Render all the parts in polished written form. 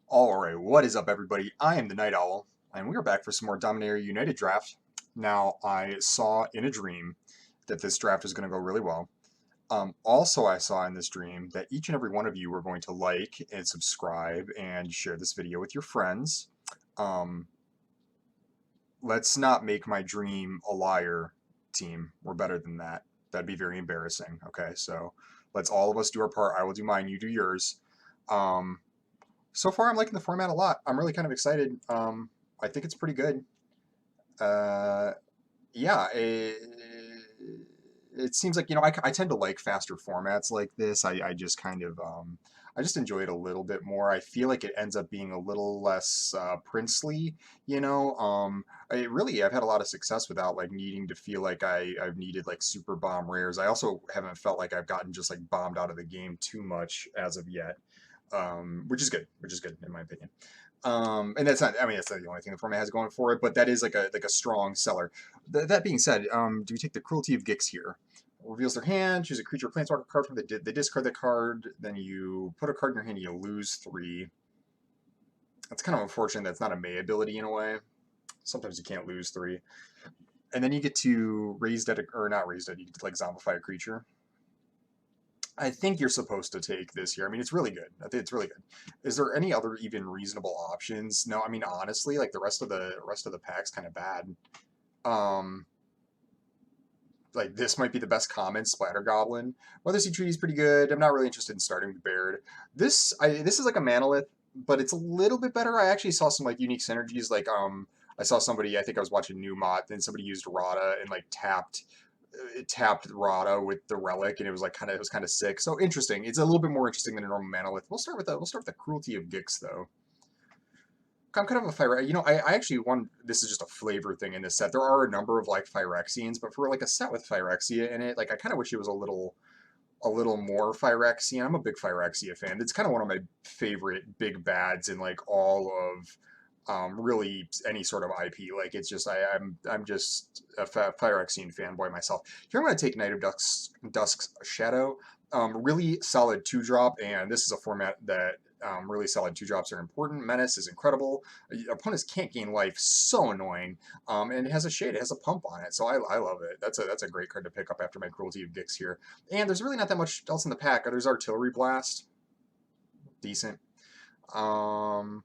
Alright, what is up everybody? I am the Night Owl, and we are back for some more Dominaria United draft. Now, I saw in a dream that this draft was going to go really well. Also, I saw in this dream that each and every one of you were going to like and subscribe and share this video with your friends. Um, let's not make my dream a liar, team. We're better than that. That'd be very embarrassing. Okay, so let's all of us do our part. I will do mine, you do yours. Um, So far, I'm liking the format a lot. I'm really kind of excited. I think it's pretty good. Uh, yeah, it seems like, I tend to like faster formats like this. I just kind of, I just enjoy it a little bit more. I feel like it ends up being a little less princely, you know. I've had a lot of success without like needing to feel like I've needed like super bomb rares. I also haven't felt like I've gotten just like bombed out of the game too much as of yet, which is good in my opinion. And that's not, I mean, that's not the only thing the format has going for it, but that is like a strong seller. That being said, do we take the Cruelty of Gix here? Reveals their hand, choose a creature or planeswalker card from they discard the card, then you put a card in your hand, you lose 3. That's kind of unfortunate that's not a May ability in a way. Sometimes you can't lose 3. And then you get to raise dead, or not raise dead, you get to like zombify a creature. I think you're supposed to take this here. I mean, it's really good. I think it's really good. Is there any other even reasonable options? No, I mean honestly, like the rest of the pack's kind of bad. Um, like this might be the best common Splatter Goblin. Weather Sea Treaty is pretty good. I'm not really interested in starting with Baird. This is like a Manolith, but it's a little bit better. I actually saw some like unique synergies. Like I saw somebody. I think I was watching Newmont, and somebody used Rada and like tapped Rada with the relic, and it was kind of sick. So interesting. It's a little bit more interesting than a normal Manolith. We'll start with the Cruelty of Gix though. I'm kind of a fire. I actually want. This is just a flavor thing in this set. There are a number of like Phyrexians, but for like a set with Phyrexia in it, like I kind of wish it was a little more Phyrexian. I'm a big Phyrexia fan. It's kind of one of my favorite big bads in like all of really any sort of IP. Like it's just I'm just a Phyrexian fanboy myself. Here I'm going to take Knight of Dusk's Shadow. Really solid 2-drop, and this is a format that really solid 2-drops are important. Menace is incredible. Opponents can't gain life, so annoying. And it has a shade, it has a pump on it, so I love it. That's a great card to pick up after my Cruelty of Gix here. And there's really not that much else in the pack. There's Artillery Blast, decent. Um,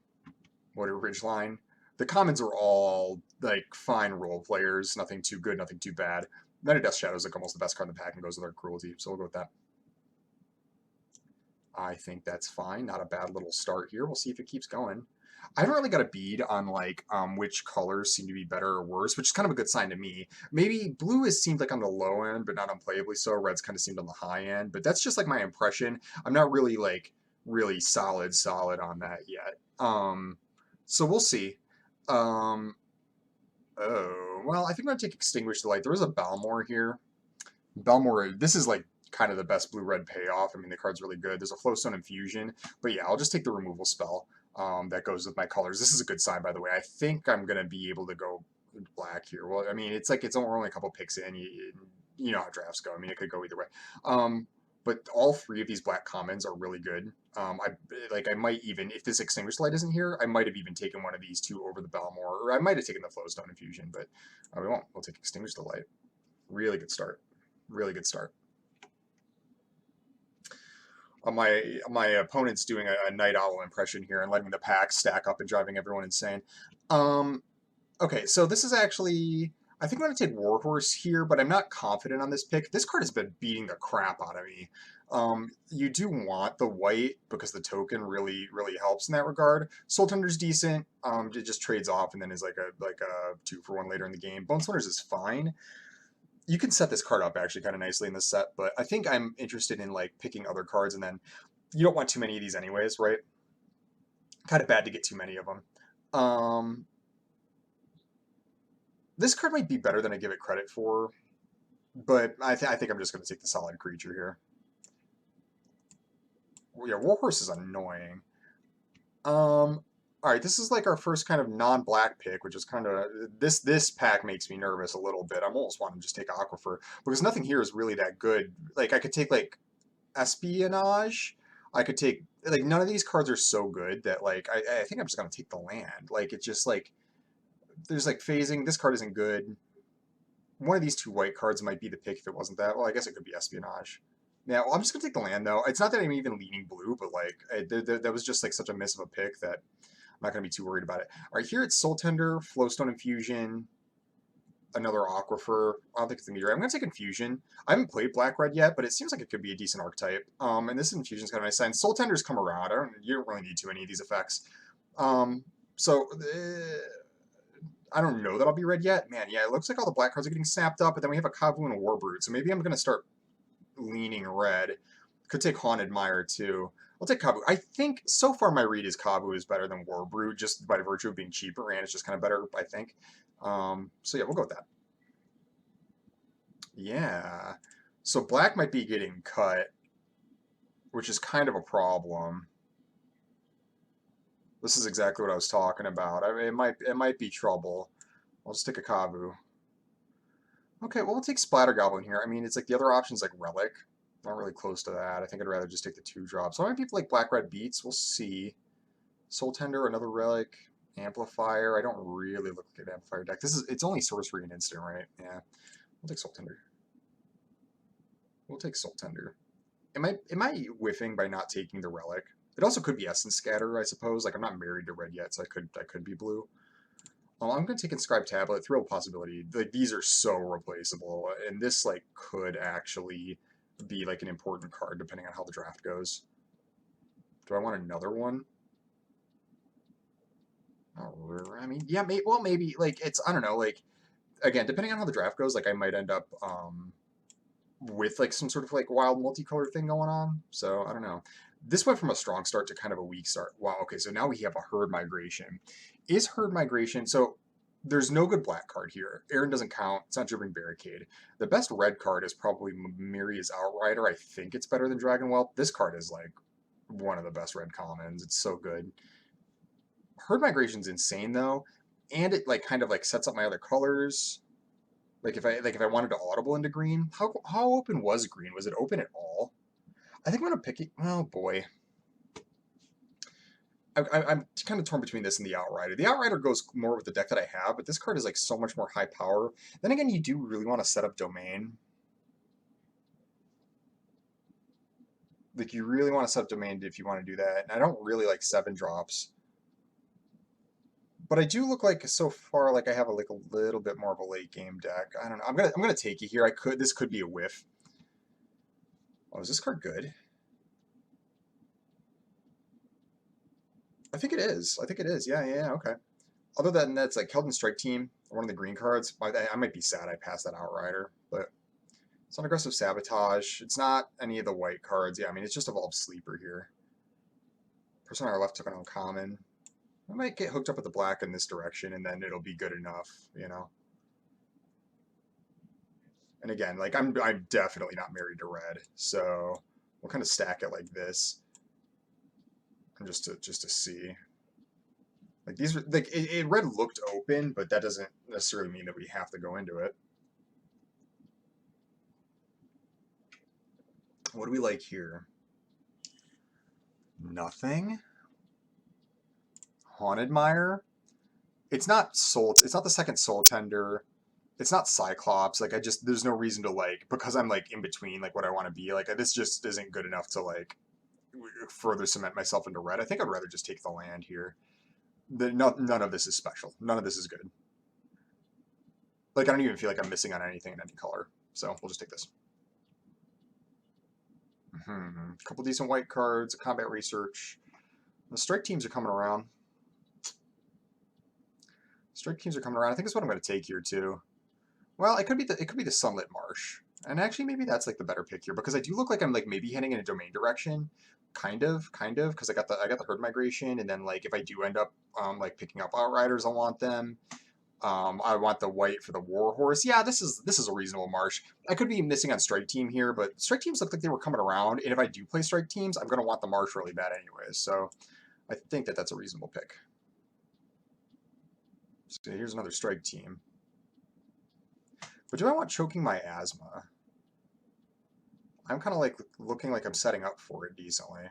what a Ridgeline. The commons are all like fine role players, nothing too good, nothing too bad. Knight of Death Shadow is like almost the best card in the pack and goes with our Cruelty, so we'll go with that. I think that's fine. Not a bad little start here. We'll see if it keeps going. I haven't really got a bead on like which colors seem to be better or worse, which is kind of a good sign to me. Maybe blue has seemed like on the low end, but not unplayably so. Red's kind of seemed on the high end, but that's just like my impression. I'm not really like really solid on that yet. So we'll see. Um, oh well, I think I'm gonna take Extinguish the Light. There is a Balmor here. Belmore, this is like kind of the best blue-red payoff. I mean, the card's really good. There's a Flowstone Infusion, but yeah, I'll just take the removal spell that goes with my colors. This is a good sign, by the way. I think I'm going to be able to go black here. Well, I mean, it's like we're only a couple picks in. You know how drafts go. I mean, it could go either way. But all 3 of these black commons are really good. I might even, if this Extinguished Light isn't here, I might have even taken one of these 2 over the Belmore, or I might have taken the Flowstone Infusion, but we won't. We'll take Extinguish the Light. Really good start. Really good start. My opponent's doing a Night Owl impression here and letting the pack stack up and driving everyone insane. Okay, so this is actually, I think I'm going to take Warhorse here, but I'm not confident on this pick. This card has been beating the crap out of me. You do want the white because the token really helps in that regard. Soul Tender's decent. It just trades off and then is like a 2-for-1 later in the game. Bone Splinters is fine. You can set this card up actually kind of nicely in this set, but I think I'm interested in like picking other cards, and then you don't want too many of these anyways, right? Kind of bad to get too many of them. This card might be better than I give it credit for, but I think I'm just going to take the solid creature here. Yeah, Warhorse is annoying. All right, this is like our first kind of non-black pick, which is kind of this pack makes me nervous a little bit. I'm almost wanting to just take Aquifer because nothing here is really that good. Like I could take like Espionage. I could take like none of these cards are so good that like I think I'm just gonna take the land. Like it's just like there's like phasing. This card isn't good. One of these two white cards might be the pick if it wasn't that. Well, I guess it could be espionage. Yeah, well, I'm just gonna take the land though. It's not that I'm even leaning blue, but like that was just like such a miss of a pick that I'm not gonna be too worried about it. All right, here it's Soul Tender, Flowstone Infusion, another Aquifer. I don't think it's the meteor. I'm gonna take Infusion. I haven't played Black Red yet, but it seems like it could be a decent archetype. And this Infusion's kind of nice. And Soul Tenders come around. You don't really need too many of these effects. So I don't know that I'll be red yet. Man, yeah, it looks like all the black cards are getting snapped up, but then we have a Kavu and a Warbrute. So maybe I'm gonna start leaning red. Could take Haunted Mire too. I'll take Kavu. I think so far my read is Kavu is better than Warbrute just by virtue of being cheaper and it's just kind of better, I think. So yeah, we'll go with that. Yeah. So black might be getting cut, which is kind of a problem. This is exactly what I was talking about. I mean, it might be trouble. I'll just take a Kavu. Okay, well, we'll take Splatter Goblin here. I mean, it's like the other option's like Relic. Not really close to that. I think I'd rather just take the 2-drop. So I might be like Black Red Beats. We'll see. Soul Tender, another Relic. Amplifier. I don't really look like an Amplifier deck. It's only Sorcery and Instant, right? Yeah. We'll take Soul Tender. We'll take Soul Tender. Am I whiffing by not taking the Relic? It also could be Essence Scatter, I suppose. Like I'm not married to red yet, so I could be blue. I'm gonna take Inscribed Tablet. Real possibility. Like these are so replaceable, and this like could actually be like an important card depending on how the draft goes. Do I want another one? Oh, I mean, yeah, maybe like it's I don't know. Like again, depending on how the draft goes, like I might end up with like some sort of like wild multicolor thing going on. So I don't know. This went from a strong start to kind of a weak start. Wow. Okay, so now we have a Herd Migration. Is Herd Migration so? There's no good black card here. Aaron doesn't count. It's not Dribbling Barricade. The best red card is probably Miria's Outrider. I think it's better than Dragon Whelp. This card is like one of the best red commons. It's so good. Herd Migration's insane though, and it like kind of like sets up my other colors. Like if I wanted to audible into green, how open was green? Was it open at all? I think I'm gonna pick it. Oh boy, I'm kind of torn between this and the Outrider. The Outrider goes more with the deck that I have, but this card is like so much more high power. Then again, you do really want to set up Domain. Like you really want to set up Domain if you want to do that. And I don't really like 7-drops. But I do look like so far like I have like a little bit more of a late game deck. I don't know. I'm gonna take you here. This could be a whiff. Oh, is this card good? I think it is. I think it is. Yeah, okay. Other than that, it's like Keldon Strike Team, one of the green cards. I might be sad I passed that Outrider, but it's not Aggressive Sabotage. It's not any of the white cards. Yeah, I mean, it's just Evolved Sleeper here. Person on our left took an uncommon. I might get hooked up with the black in this direction, and then it'll be good enough, you know? And again, like, I'm definitely not married to red, so we'll kind of stack it like this. And just to see. Like, these are, like, red looked open, but that doesn't necessarily mean that we have to go into it. What do we like here? Nothing. Haunted Mire. It's not the second Soul Tender. It's not Cyclops. Like there's no reason to like because I'm like in between like what I want to be. Like this just isn't good enough to like further cement myself into red. I think I'd rather just take the land here. None of this is special. None of this is good. Like I don't even feel like I'm missing on anything in any color. So we'll just take this. A couple decent white cards, combat research. The strike teams are coming around. Strike teams are coming around. I think that's what I'm going to take here too. Well, it could be the Sunlit Marsh, and actually maybe that's like the better pick here because I do look like I'm like maybe heading in a Domain direction, kind of, because I got the Herd Migration, and then like if I do end up like picking up Outriders, I want them. I want the white for the Warhorse. Yeah, this is a reasonable Marsh. I could be missing on Strike Team here, but Strike Teams look like they were coming around, and if I do play Strike Teams, I'm going to want the Marsh really bad anyways. So I think that's a reasonable pick. So here's another Strike Team. But do I want Choking My Asthma? I'm kind of like looking like I'm setting up for it decently.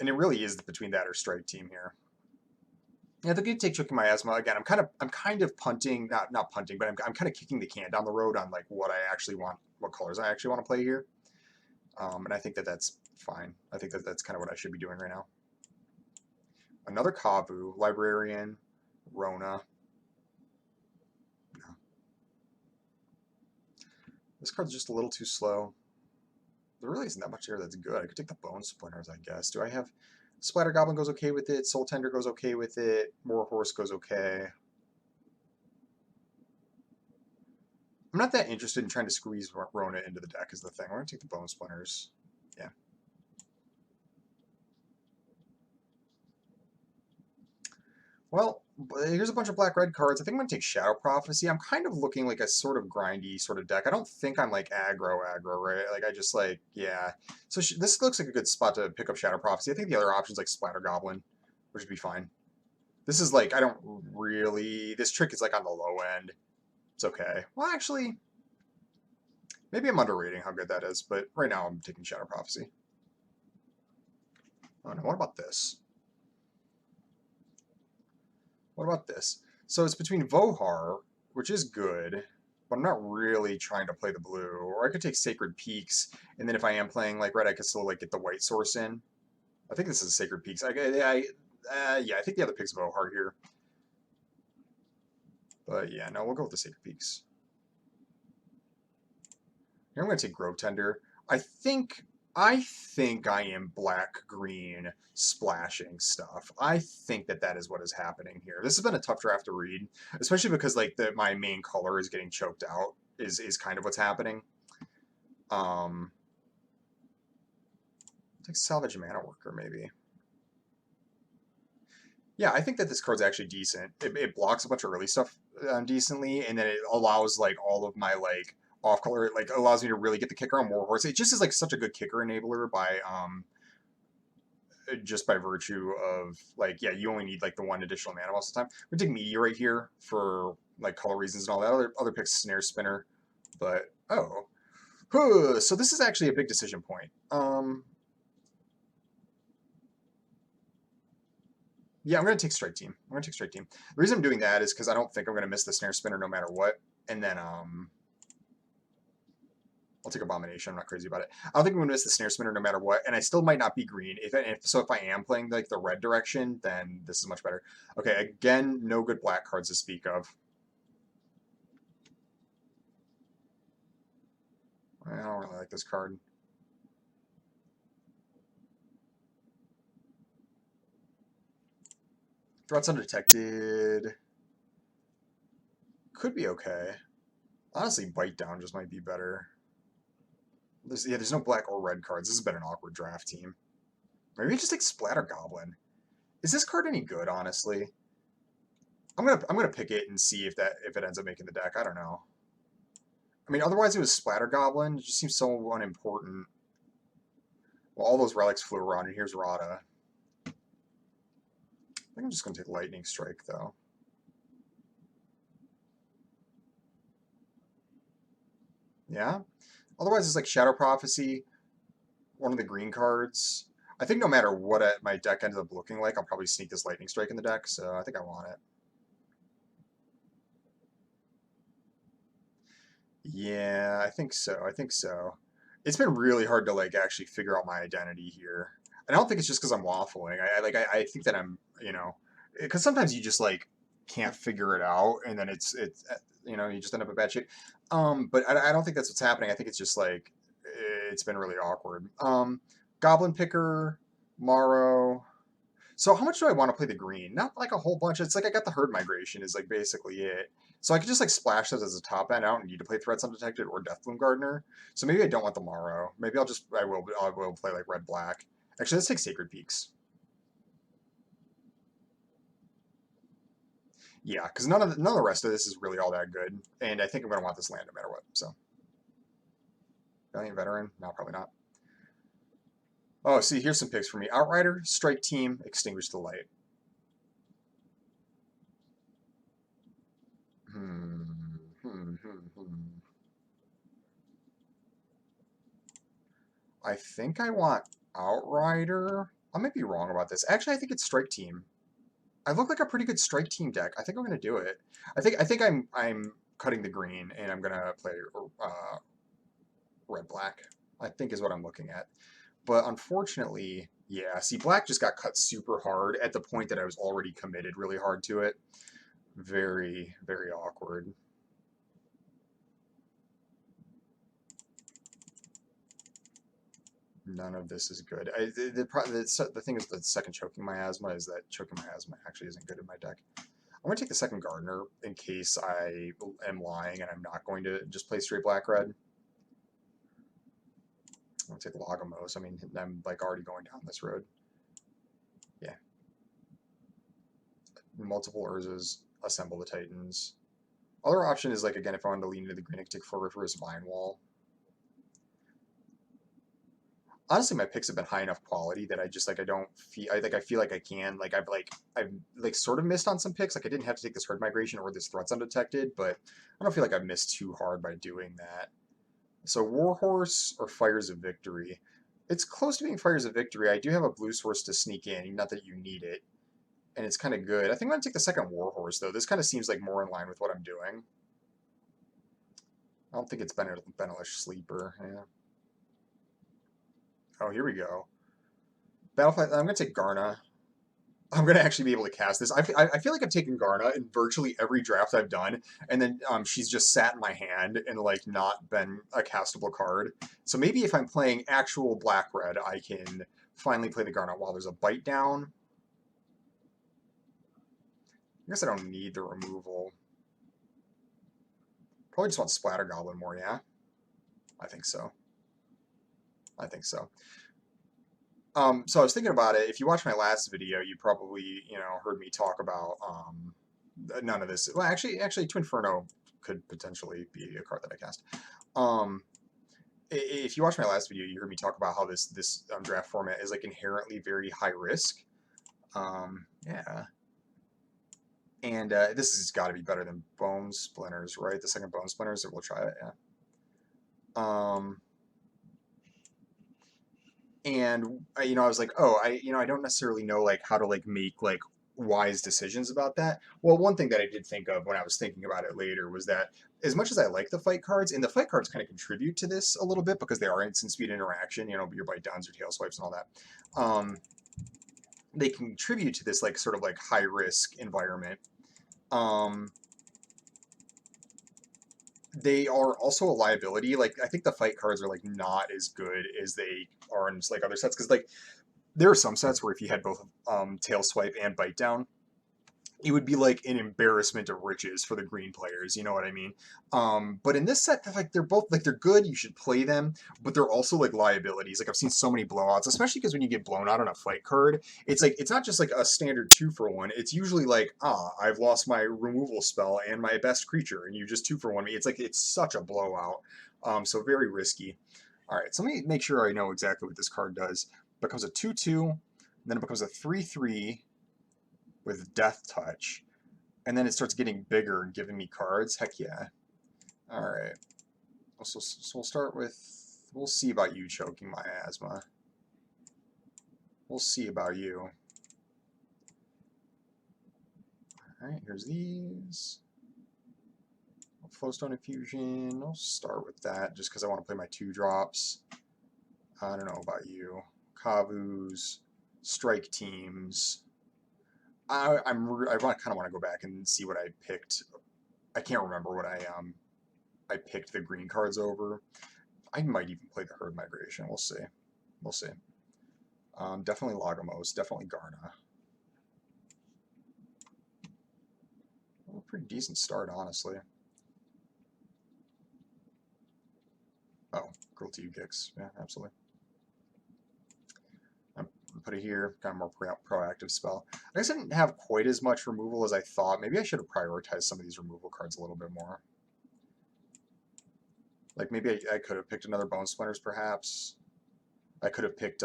And it really is between that or strike team here. Yeah, they're going to take Tricky Miasma again. I'm kind of punting, not punting, but I'm kind of kicking the can down the road on like what I actually want, what colors I actually want to play here. And I think that that's fine. I think that that's kind of what I should be doing right now. Another Kavu, Librarian, Rona. No. This card's just a little too slow. There really isn't that much here that's good. I could take the Bone Splinters, I guess. Do I have... Splatter Goblin goes okay with it. Soul Tender goes okay with it. Warhorse goes okay. I'm not that interested in trying to squeeze Rona into the deck is the thing. We're going to take the Bone Splinters. Yeah. Well, here's a bunch of black-red cards. I think I'm going to take Shadow Prophecy. I'm kind of looking like a sort of grindy sort of deck. I don't think I'm like aggro, right? Like, I just like, yeah. So this looks like a good spot to pick up Shadow Prophecy. I think the other option's like Splatter Goblin, which would be fine. This is like, I don't really... This trick is like on the low end. It's okay. Well, actually, maybe I'm underrating how good that is, but right now I'm taking Shadow Prophecy. Oh no, what about this? What about this? So it's between Vohar, which is good, but I'm not really trying to play the blue. Or I could take Sacred Peaks, and then if I am playing like red, I could still like get the white source in. I think this is Sacred Peaks. Yeah, I think the other pick's Vohar here. But yeah, no, we'll go with the Sacred Peaks. Here I'm going to take Grove Tender. I think I am black-green splashing stuff. I think that that is what is happening here. This has been a tough draft to read, especially because like my main color is getting choked out is kind of what's happening. Take Salvage Mana Worker maybe. Yeah, I think that this card's actually decent. It blocks a bunch of early stuff decently, and then it allows like all of my like off color. It like allows me to really get the kicker on Warhorse. It just is like such a good kicker enabler by just by virtue of like, yeah, you only need like the one additional mana most of the time. We take Meteorite here for like color reasons and all that. Other picks Snare Spinner, but oh, so this is actually a big decision point. Yeah, I'm going to take Strike Team. I'm going to take Strike Team. The reason I'm doing that is because I don't think I'm going to miss the Snare Spinner no matter what. And then I'll take Abomination. I'm not crazy about it. I don't think I'm going to miss the Snare Spinner no matter what. And I still might not be green. If I am playing like the red direction, then this is much better. Okay, again, no good black cards to speak of. I don't really like this card. Threats Undetected could be okay. Honestly, Bite Down just might be better. There's no black or red cards. This has been an awkward draft team. Maybe just take Splatter Goblin. Is this card any good, honestly? I'm gonna pick it and see if it ends up making the deck. I don't know. I mean, otherwise it was Splatter Goblin. It just seems so unimportant. Well, all those relics flew around, and here's Rada. I think I'm just gonna take Lightning Strike though. Yeah. Otherwise, it's like Shadow Prophecy, one of the green cards. I think no matter what my deck ends up looking like, I'll probably sneak this Lightning Strike in the deck, so I think I want it. Yeah, I think so. I think so. It's been really hard to like actually figure out my identity here. And I don't think it's just because I'm waffling. I think that I'm, because sometimes you just like can't figure it out, and then you just end up in bad shape. But I don't think that's what's happening. I think it's just like it's been really awkward. Goblin Picker, Morrow. So how much do I want to play the green? Not like a whole bunch. It's like I got the Herd Migration is like basically it. So I could just like splash those as a top end. I don't need to play Threats Undetected or Deathbloom Gardener. So maybe I don't want the Morrow. Maybe I will play like red black. Actually, let's take Sacred Peaks. Yeah, because none of the rest of this is really all that good, and I think I'm gonna want this land no matter what. So, Valiant Veteran? No, probably not. Oh, see, here's some picks for me: Outrider, Strike Team, Extinguish the Light. I think I want Outrider. I might be wrong about this. Actually, I think it's Strike Team. I look like a pretty good Strike Team deck. I think I'm gonna do it. I think I'm cutting the green and I'm gonna play red black. I think is what I'm looking at. But unfortunately, yeah. See, black just got cut super hard at the point that I was already committed really hard to it. Very, very awkward. None of this is good. The thing is, the second choking miasma is that choking miasma actually isn't good in my deck. I'm going to take the second gardener in case I am lying and I'm not going to just play straight black red. I'm going to take Lagomos. I mean, I'm like already going down this road. Yeah. Multiple Urzas, assemble the Titans. Other option is like, again, if I wanted to lean into the green, I could take Floriferous Vine Wall. Honestly, my picks have been high enough quality that I just like I don't feel I feel like I can I've sort of missed on some picks. Like I didn't have to take this herd migration or this threats undetected, but I don't feel like I've missed too hard by doing that. So Warhorse or Fires of Victory. It's close to being Fires of Victory. I do have a blue source to sneak in, not that you need it, and it's kind of good. I think I'm gonna take the second Warhorse though. This kind of seems like more in line with what I'm doing. I don't think it's Benelish Sleeper. Yeah. Oh, here we go. Battlefly. I'm gonna take Garna. I'm gonna actually be able to cast this. I feel like I've taken Garna in virtually every draft I've done, and then she's just sat in my hand and like not been a castable card. So maybe if I'm playing actual black red, I can finally play the Garna while there's a bite down. I guess I don't need the removal. Probably just want Splatter Goblin more. Yeah, I think so. I think so. So I was thinking about it. If you watched my last video, you probably heard me talk about none of this. Well, actually, Twinferno could potentially be a card that I cast. If you watched my last video, you heard me talk about how this draft format is like inherently very high risk. Yeah, and this has got to be better than Bone Splinters, right? The second Bone Splinters. We'll try it. Yeah. And I was like, oh, I don't necessarily know like how to like make like wise decisions about that. Well, one thing that I did think of when I was thinking about it later was that as much as I like the fight cards, and the fight cards kind of contribute to this a little bit because they are instant speed interaction, your bite downs, your tail swipes, and all that. They contribute to this like sort of like high risk environment. They are also a liability. Like I think the fight cards are like not as good as they are in like other sets because like there are some sets where if you had both tail swipe and bite down, it would be like an embarrassment of riches for the green players. You know what I mean? But in this set, they're both like they're good. You should play them, but they're also like liabilities. Like I've seen so many blowouts, especially because when you get blown out on a fight card, it's like it's not just like a standard 2-for-1. It's usually like I've lost my removal spell and my best creature, and you just 2-for-1 me. It's like it's such a blowout. So very risky. All right, so let me make sure I know exactly what this card does. It becomes a 2/2, then it becomes a 3/3 with Death Touch, and then it starts getting bigger and giving me cards. Heck yeah. All right. So we'll start with, we'll see about you choking miasma. We'll see about you. All right, here's these. Flowstone Infusion. I'll start with that just because I want to play my 2-drops. I don't know about you. Kavus, Strike Teams. I kind of want to go back and see what I picked. I can't remember what I picked the green cards over. I might even play the herd migration. We'll see. We'll see. Definitely Lagomos. Definitely Garna. Well, pretty decent start, honestly. Oh, Cruelty Kicks. Yeah, absolutely. Put it here, kind of more proactive spell. I guess I didn't have quite as much removal as I thought. Maybe I should have prioritized some of these removal cards a little bit more. Like maybe I could have picked another Bone Splinters, perhaps. I could have picked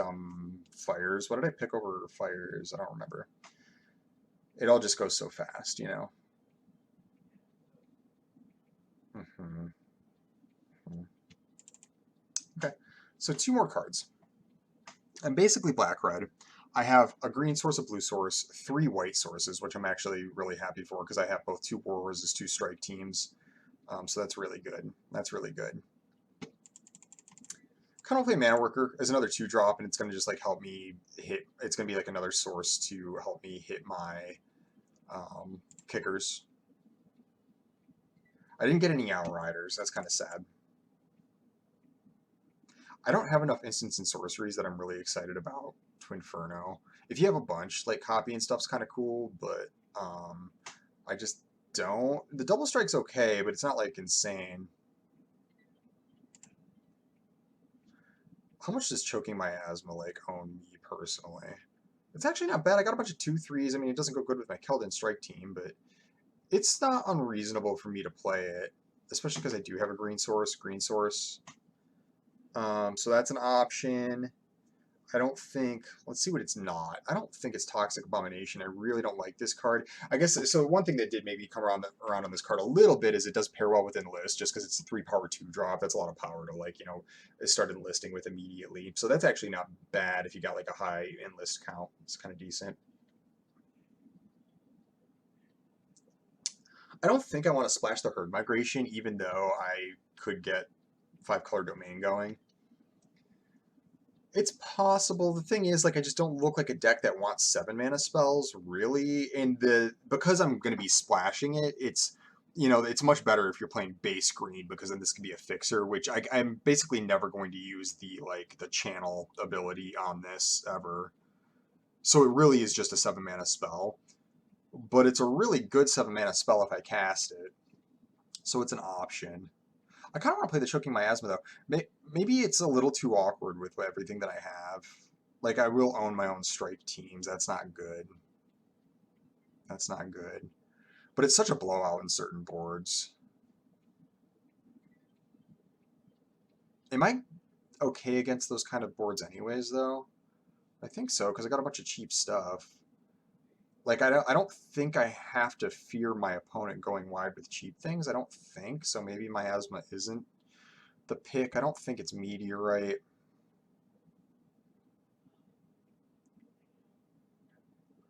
Fires. What did I pick over Fires? I don't remember. It all just goes so fast, Okay, so 2 more cards. I'm basically black-red. I have a green source, a blue source, 3 white sources, which I'm actually really happy for because I have both 2 war versus 2 strike teams. So that's really good. That's really good. Kind of play Mana Worker as another 2-drop, and it's going to just like help me hit. It's going to be like another source to help me hit my kickers. I didn't get any Outriders. That's kind of sad. I don't have enough instants and sorceries that I'm really excited about to Inferno. If you have a bunch, like copy and stuff's kind of cool, but I just don't. The double strike's okay, but it's not like insane. How much does choking miasma like own me personally? It's actually not bad. I got a bunch of 2/3s. I mean, it doesn't go good with my Keldon strike team, but it's not unreasonable for me to play it, especially because I do have a green source. So that's an option. I don't think, let's see what it's not. I don't think it's Toxic Abomination. I really don't like this card. I guess, so one thing that did maybe come around on this card a little bit is it does pair well with Enlist, just because it's a 3-power 2-drop. That's a lot of power to, like, start enlisting with immediately. So that's actually not bad if you got, like, a high Enlist count. It's kind of decent. I don't think I want to splash the Herd Migration, even though I could get 5-color Domain going. It's possible. The thing is, like, I just don't look like a deck that wants 7-mana spells, really. And because I'm going to be splashing it, it's much better if you're playing base green, because then this can be a fixer, which I'm basically never going to use the channel ability on this ever. So it really is just a 7-mana spell. But it's a really good 7-mana spell if I cast it. So it's an option. I kind of want to play the Choking Miasma, though. Maybe it's a little too awkward with everything that I have. Like, I will own my own strike teams. That's not good. That's not good. But it's such a blowout in certain boards. Am I okay against those kind of boards anyways, though? I think so, because I got a bunch of cheap stuff. Like, I don't think I have to fear my opponent going wide with cheap things. I don't think. So maybe Miasma isn't the pick. I don't think it's Meteorite.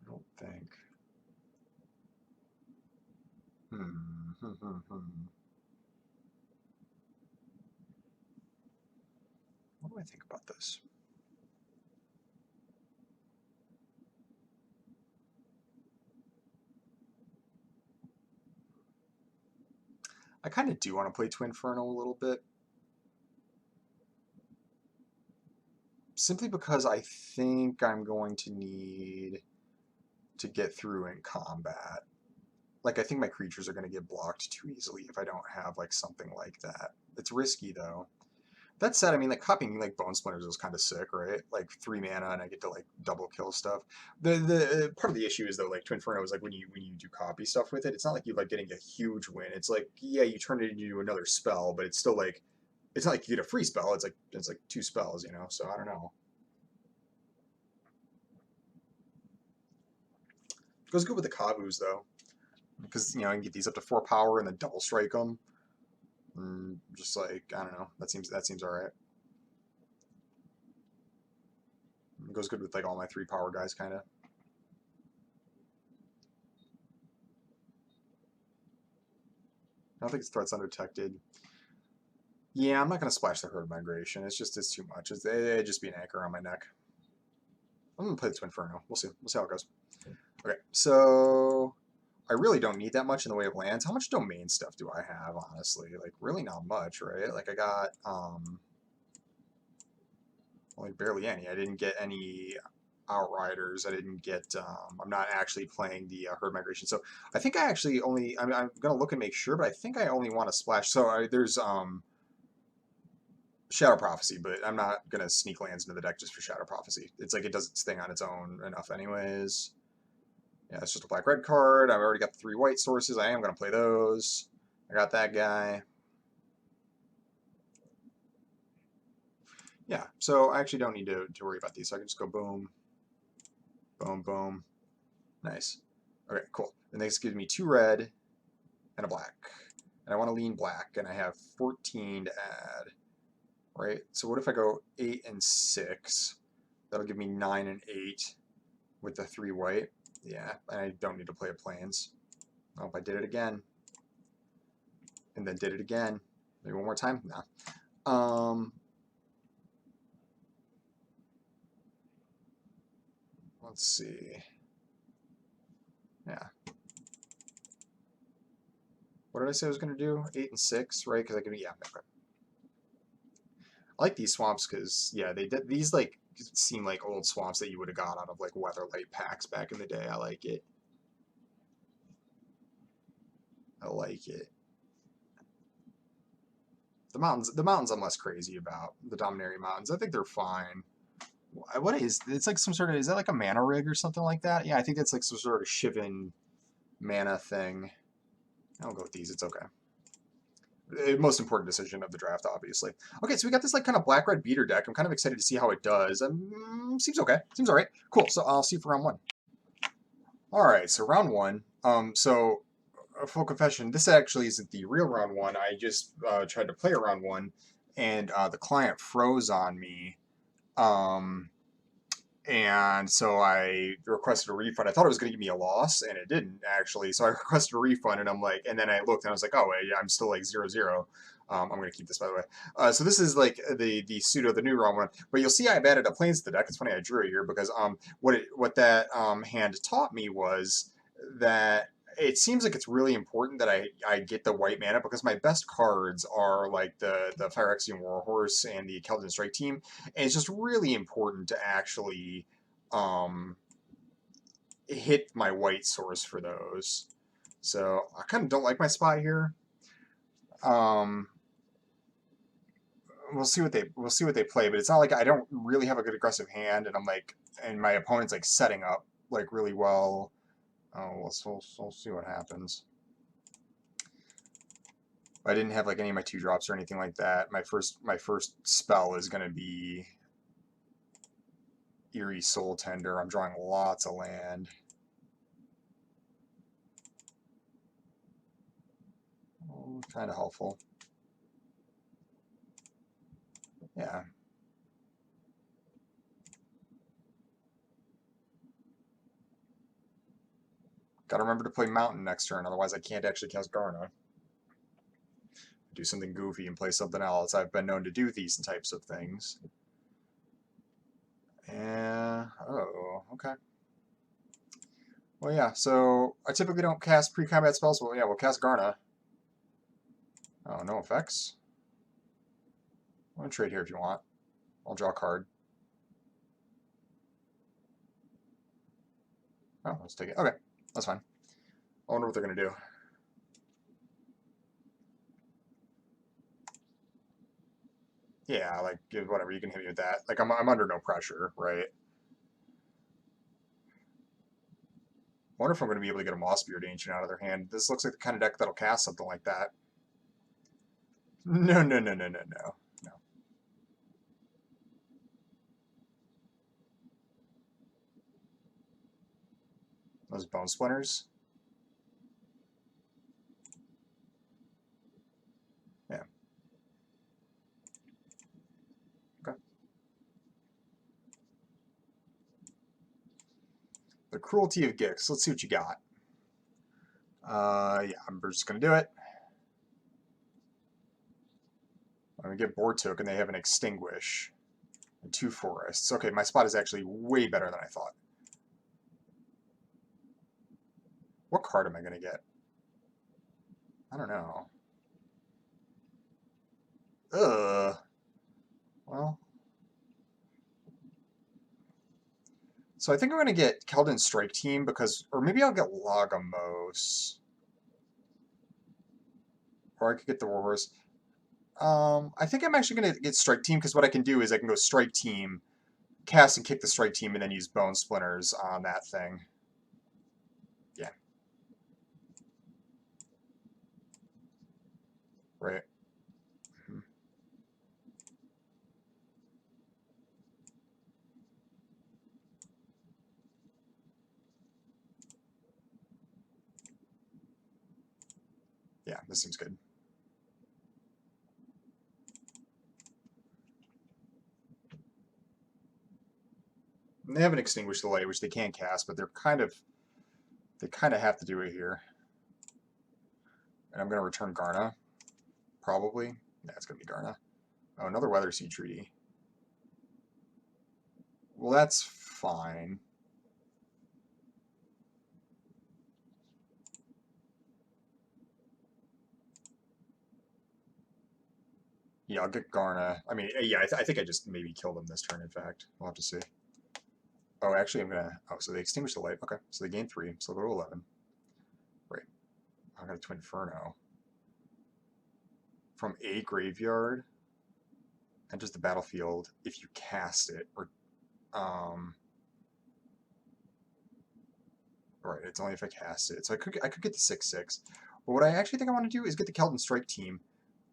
I don't think. What do I think about this? I kind of do want to play Twinferno a little bit. Simply because I think I'm going to need to get through in combat. Like, I think my creatures are going to get blocked too easily if I don't have, like, something like that. It's risky, though. That said, I mean, like, copying, like, Bone Splinters is kind of sick, right? Like, 3 mana and I get to, like, double kill stuff. The part of the issue is, though, like, Twinferno is, like, when you do copy stuff with it, it's not like you're, like, getting a huge win. It's like, yeah, you turn it into another spell, but it's still, like, it's not like you get a free spell. It's like 2 spells, So I don't know. It goes good with the Kavus, though, because, I can get these up to 4 power and then double strike them. Just like, I don't know. That seems all right. It goes good with, like, all my 3 power guys, kind of. I don't think it's threats undetected. Yeah, I'm not going to splash the Herd Migration. It's too much. It'd just be an anchor on my neck. I'm going to play the Twinferno. We'll see. We'll see how it goes. Okay, so I really don't need that much in the way of lands. How much domain stuff do I have, honestly? Like, really not much, right? Like, I got, like, barely any. I didn't get any Outriders. I didn't get, I'm not actually playing the Herd Migration. So I think I actually only, I'm going to look and make sure, but I think I only want to splash. So there's, Shadow Prophecy, but I'm not going to sneak lands into the deck just for Shadow Prophecy. It's like it does its thing on its own enough anyways. Yeah, it's just a black-red card. I've already got the 3 white sources. I am going to play those. I got that guy. Yeah, so I actually don't need to worry about these. So I can just go boom, boom, boom. Nice. Okay, cool. And this gives me 2 red and a black. And I want to lean black, and I have 14 to add. Right? So what if I go 8 and 6? That'll give me 9 and 8. with the 3 white. Yeah, I don't need to play a plains. Oh, I did it again. And then did it again. Maybe one more time? No. Let's see. Yeah. What did I say I was going to do? 8 and 6, right? Because I can, yeah, okay. I like these swamps because, yeah, these, like, seem like old swamps that you would have got out of, like, Weatherlight packs back in the day. I like it. I like it. The mountains I'm less crazy about. The Dominaria mountains. I think they're fine. What is, it's like some sort of, is that like a mana rig or something like that? Yeah, I think that's like some sort of Shivan mana thing. I'll go with these, it's okay. Most important decision of the draft, obviously. Okay, so we got this like kind of black-red beater deck. I'm kind of excited to see how it does. Seems okay. Seems all right. Cool, so I'll see you for round one. All right, so round one. So full confession, this actually isn't the real round one. I just tried to play a round one, and the client froze on me. And so I requested a refund. I thought it was going to give me a loss, and it didn't actually. So I requested a refund, and I'm like, and then I looked, and I was like, oh, yeah, I'm still like 0-0. I'm going to keep this, by the way. So this is like the pseudo, the new wrong one. But you'll see I've added a plains to the deck. It's funny I drew it here because what that hand taught me was that it seems like it's really important that I get the white mana because my best cards are like the Phyrexian Warhorse and the Keldon Strike Team, and it's just really important to actually hit my white source for those. So I kind of don't like my spot here. We'll see what they play, but it's not like I don't really have a good aggressive hand, and I'm like, and my opponent's like setting up like really well. Oh, we'll see what happens. I didn't have like any of my 2-drops or anything like that. My first spell is gonna be Eerie Soul Tender. I'm drawing lots of land. Oh, kind of helpful. Yeah. Gotta remember to play Mountain next turn, otherwise I can't actually cast Garna. Do something goofy and play something else. I've been known to do these types of things. And, oh, okay. Well, yeah, so I typically don't cast pre-combat spells, but yeah, we'll cast Garna. Oh, no effects? I'm going to trade here if you want. I'll draw a card. Oh, let's take it. Okay, that's fine. I wonder what they're going to do. Yeah, like, whatever, you can hit me with that. Like, I'm under no pressure, right? I wonder if I'm going to be able to get a Mossbeard Ancient out of their hand. This looks like the kind of deck that'll cast something like that. No, no, no, no, no, no. No. Those Bone Splinters? Yeah. Okay. The Cruelty of Gix. Let's see what you got. Yeah, I'm just going to do it. I'm going to get Board Token. They have an Extinguish. And 2 Forests. Okay, my spot is actually way better than I thought. What card am I going to get? I don't know. Ugh. Well. So I think I'm going to get Keldon Strike Team because, or maybe I'll get Lagomos. Or I could get the Warhorse. I think I'm actually going to get Strike Team because what I can do is I can go Strike Team, cast and kick the Strike Team, and then use Bone Splinters on that thing. Yeah. Right. Yeah, this seems good. They haven't extinguished the light, which they can cast, but they kind of have to do it here. And I'm going to return Garna, probably. Yeah, it's going to be Garna. Oh, another Weather Seed Treaty. Well, that's fine. Yeah, I'll get Garna. I mean, yeah, I think I just maybe killed them this turn, in fact. We'll have to see. Oh, actually, I'm going to... Oh, so they extinguish the light. Okay, so they gain 3, so they'll go to 11. Right. I got a Twin Inferno. From a graveyard, enters the battlefield if you cast it, or... Right, it's only if I cast it. So I could get the 6/6. But what I actually think I want to do is get the Keldon Strike team.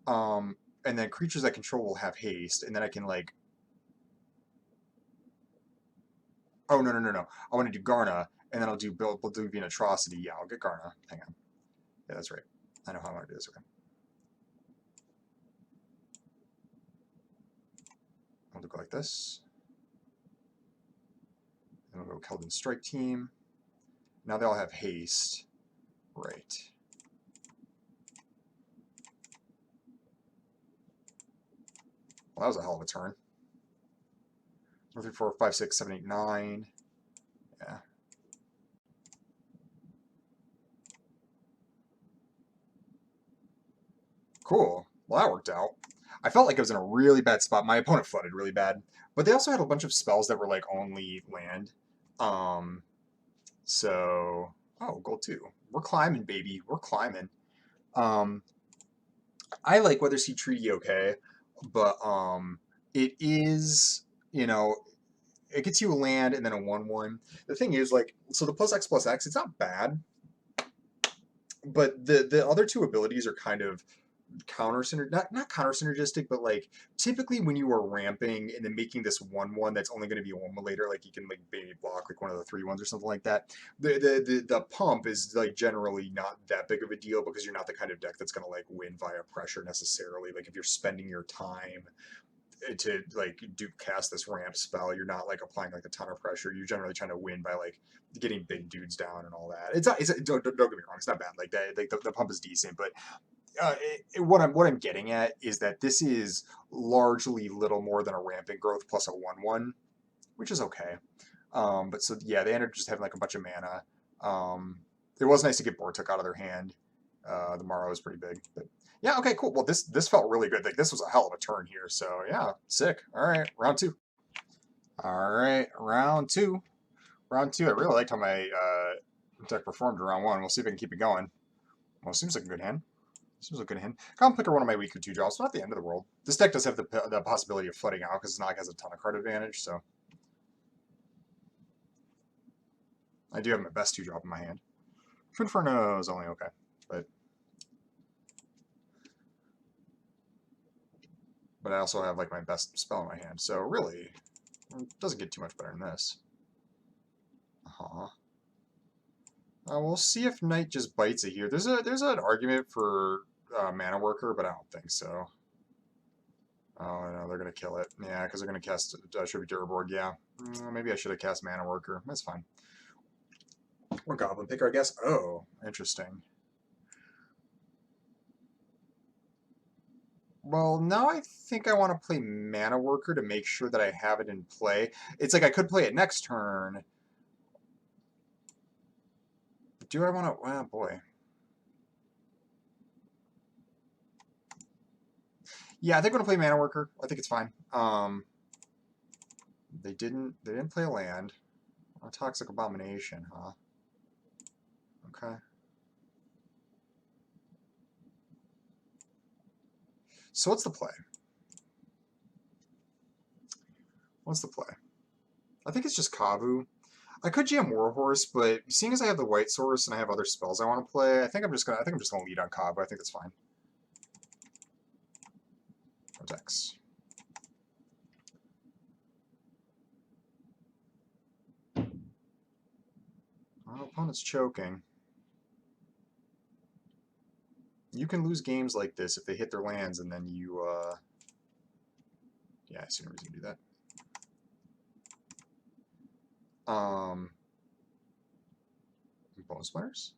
And then creatures I control will have haste, and then I can like... Oh, no, no, no, no. I want to do Garna, and then we'll do an Atrocity. Yeah, I'll get Garna. Hang on. Yeah, that's right. I know how I want to do this. Okay. I'll go like this. And we'll go Keldon Strike team. Now they all have haste. Right. Well, that was a hell of a turn. 1, 3, 4, 5, 6, 7, 8, 9. Yeah. Cool. Well, that worked out. I felt like I was in a really bad spot. My opponent flooded really bad. But they also had a bunch of spells that were like only land. So... Oh, gold 2. We're climbing, baby. We're climbing. I like Weather Seed Treaty okay, but it is, you know, it gets you a land and then a 1/1. The thing is, like, so the +X+X, it's not bad, but the other two abilities are kind of not counter synergistic, but like typically when you are ramping and then making this 1/1 that's only going to be a 1 later, like you can like baby block like one of the 3/1s or something like that. The pump is like generally not that big of a deal because you're not the kind of deck that's going to like win via pressure necessarily. Like if you're spending your time to like cast this ramp spell, you're not like applying like a ton of pressure. You're generally trying to win by like getting big dudes down and all that. Don't get me wrong, it's not bad. Like that, like the pump is decent, but what I'm getting at is that this is largely little more than a rampant growth plus a 1/1, which is okay. But so yeah, they ended up just having like a bunch of mana. It was nice to get Bortuk out of their hand. The Morrow is pretty big, but yeah, okay, cool. Well, this felt really good. Like this was a hell of a turn here. So yeah, sick. All right, round 2. All right, round 2. Round 2. I really liked how my deck performed in round 1. We'll see if I can keep it going. Well, it seems like a good hand. Seems like a good hand. Common Picker, one of my weaker 2 drops. Not the end of the world. This deck does have the possibility of flooding out because it's not like it has a ton of card advantage. So I do have my best 2 drop in my hand. Inferno is only okay, but I also have like my best spell in my hand. So really, it doesn't get too much better than this. We'll see if Knight just bites it here. There's an argument for Mana Worker, but I don't think so. Oh no, they're gonna kill it. Yeah, because they're gonna cast Tributary Board. Yeah, maybe I should have cast Mana Worker. That's fine. Or Goblin Picker, I guess. Oh, interesting. Well, now I think I want to play Mana Worker to make sure that I have it in play. It's like I could play it next turn. Do I want to... Oh, boy. Yeah, I think I'm going to play Mana Worker. I think it's fine. They didn't play a land. A Toxic Abomination, huh? Okay. So what's the play? What's the play? I think it's just Kavu. I could jam Warhorse, but seeing as I have the White Source and I have other spells I want to play, I think I'm just gonna lead on Kavu. I think that's fine. Dex. My opponent's choking. You can lose games like this if they hit their lands and then you, yeah, I see no reason to do that. Um, Bone splinters?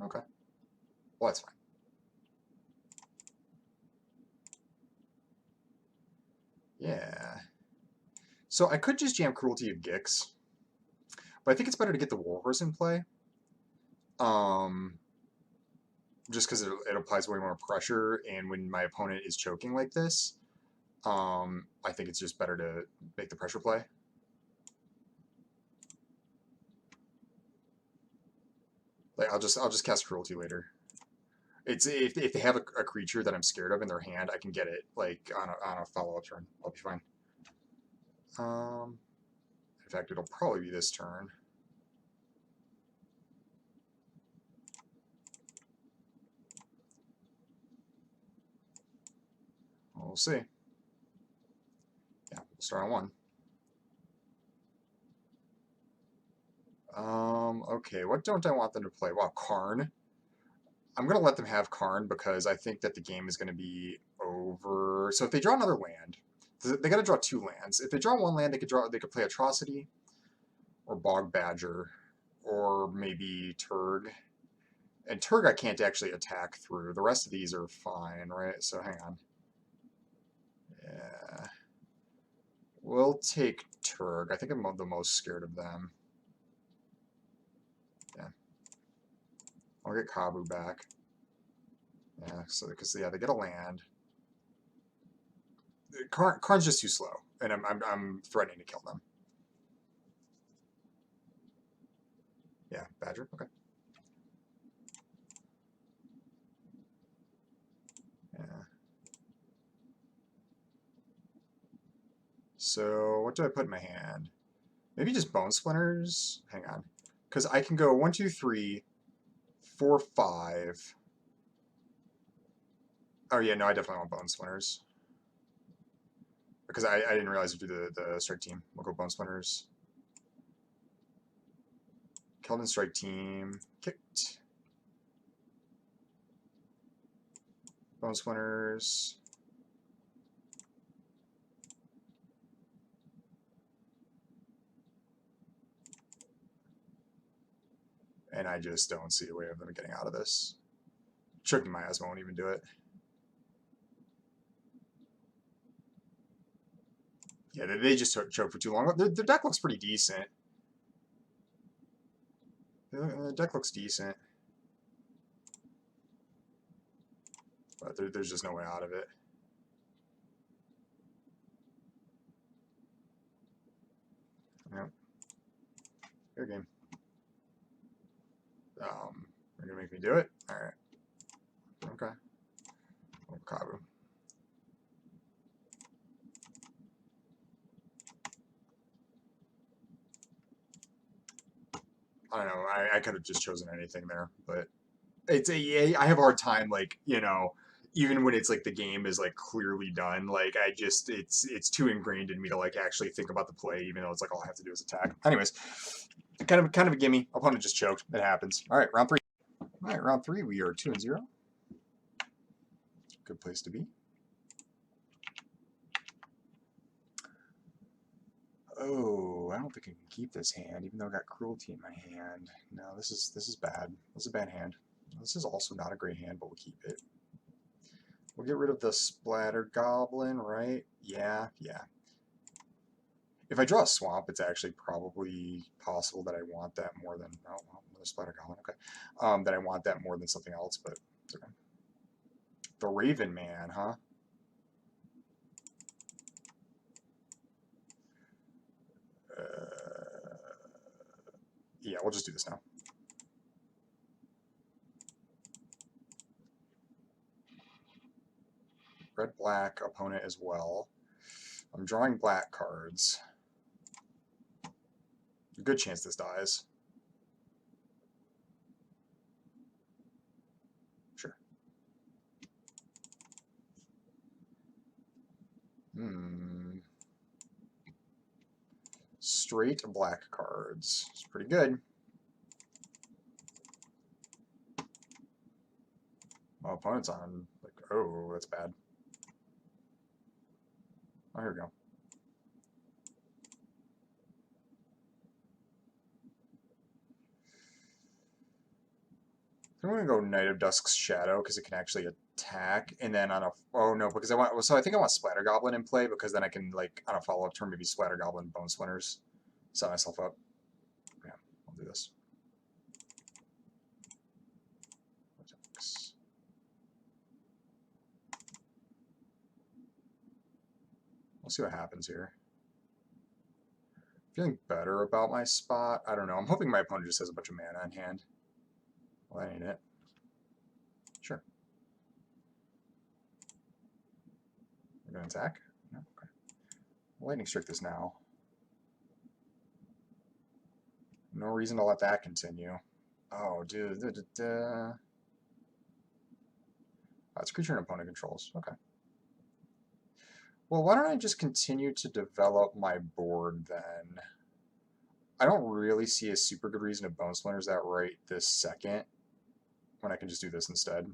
Okay. Well, that's fine. Yeah. So I could just jam Cruelty of Gix, but I think it's better to get the Warhorse in play. Um, just because it applies way more pressure, and when my opponent is choking like this, I think it's just better to make the pressure play. Like I'll just cast Cruelty later. It's if they have a creature that I'm scared of in their hand, I can get it like on a follow up turn. I'll be fine. In fact, it'll probably be this turn. We'll see. Yeah, we'll start on one. Okay, what don't I want them to play? Well, Karn. I'm going to let them have Karn because I think that the game is going to be over. So if they draw another land, they got to draw two lands. If they draw one land, they could play Atrocity or Bog Badger or maybe Turg. And Turg I can't actually attack through. The rest of these are fine, right? So hang on. Yeah. We'll take Turg. I think I'm the most scared of them. Yeah. I'll get Kabu back. Yeah, so because they get a land. Karn's just too slow, and I'm threatening to kill them. Yeah, Badger. Okay. Yeah. So what do I put in my hand? Maybe just Bone Splinters. Hang on, because I can go 1, 2, 3, 4, 5. Oh yeah, no, I definitely want Bone Splinters because I didn't realize to do the strike team. We'll go Bone Splinters. Keldon strike team kicked. Bone Splinters. And I just don't see a way of them getting out of this. Choking Miasma won't even do it. Yeah, they just choke for too long. Their deck looks pretty decent. The deck looks decent. But there's just no way out of it. Yep. Fair game. You're going to make me do it? Alright. Okay. Oh, Kabu. I don't know. I could have just chosen anything there, but I have a hard time, like, even when it's like the game is like clearly done, like it's too ingrained in me to like actually think about the play, even though it's like all I have to do is attack. Anyways, kind of a gimme. Opponent just choked. It happens. All right, round 3. All right, round 3. We are 2-0. Good place to be. Oh, I don't think I can keep this hand, even though I got Cruelty in my hand. No, this is bad. This is a bad hand. This is also not a great hand, but we'll keep it. We'll get rid of the Splatter Goblin, right? Yeah. If I draw a Swamp, it's actually probably possible that I want that more than... Oh, well, another Splatter Goblin, okay. That I want that more than something else, but it's okay. The Raven Man, huh? Yeah, we'll just do this now. Red-black opponent as well. I'm drawing black cards. Good chance this dies. Sure. Straight black cards. It's pretty good. My opponent's on, like, oh, that's bad. Oh, here we go. I'm gonna go Knight of Dusk's Shadow because it can actually attack, and then on a oh no, because I want so I think I want Splatter Goblin in play because then I can like on a follow up turn maybe Splatter Goblin Bone Splinters, set myself up. Yeah, I'll do this. We'll see what happens here. Feeling better about my spot. I don't know. I'm hoping my opponent just has a bunch of mana in hand. Well, that ain't it. Sure. We're gonna attack? No? Okay. Lightning Strike this now. No reason to let that continue. Oh, dude. That's a creature an opponent controls. Okay. Well, why don't I just continue to develop my board then? I don't really see a super good reason to Bone Splinters that right this second when I can just do this instead.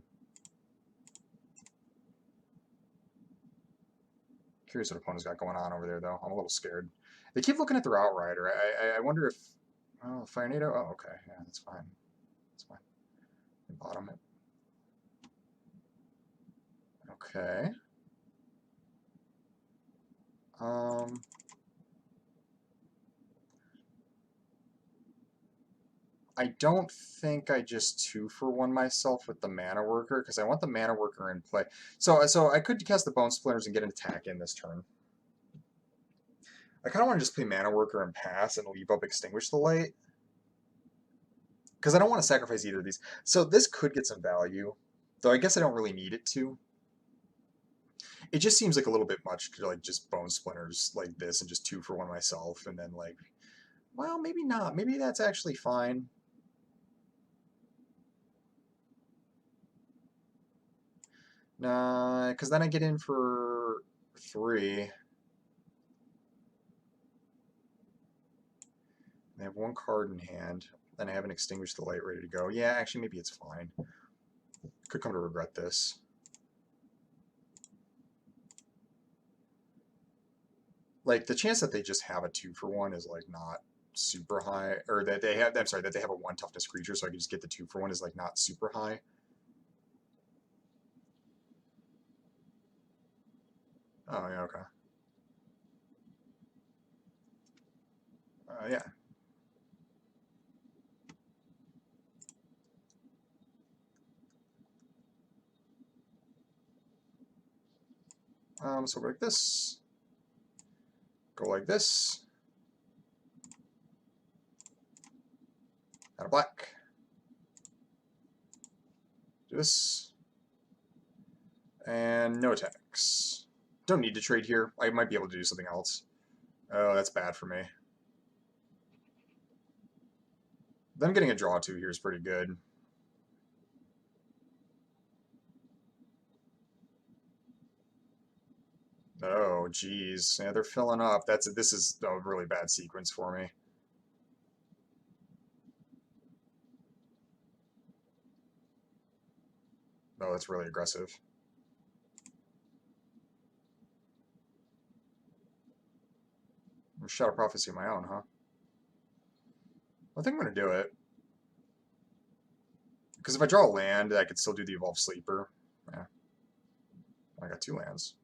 Curious what opponent's got going on over there, though. I'm a little scared. They keep looking at their Outrider. I wonder if... Oh, Fire NATO? Oh, okay. Yeah, that's fine. That's fine. Bottom it. Okay. I don't think I just 2-for-1 myself with the Mana Worker, because I want the Mana Worker in play. So I could cast the Bone Splinters and get an attack in this turn. I kind of want to just play Mana Worker and pass and leave up Extinguish the Light. Because I don't want to sacrifice either of these. So this could get some value, though I guess I don't really need it to. It just seems like a little bit much to like just Bone Splinters like this and just 2-for-1 myself, and then like, well, maybe not. Maybe that's actually fine. Nah, because then I get in for 3. I have 1 card in hand. Then I haven't extinguished the light ready to go. Yeah, actually, maybe it's fine. Could come to regret this. Like, the chance that they just have a 2-for-1 is, like, not super high. Or that they have, I'm sorry, that they have a 1 toughness creature, so I can just get the 2-for-1 is, like, not super high. Oh, yeah, okay. Yeah. So like this. Go like this. Out of black. Do this. And no attacks. Don't need to trade here. I might be able to do something else. Oh, that's bad for me. Them getting a draw 2 here is pretty good. Oh, geez. Yeah, they're filling up. This is a really bad sequence for me. Oh, that's really aggressive. Shadow Prophecy of my own, huh? I think I'm going to do it. Because if I draw a land, I could still do the Evolved Sleeper. Yeah. I got 2 lands.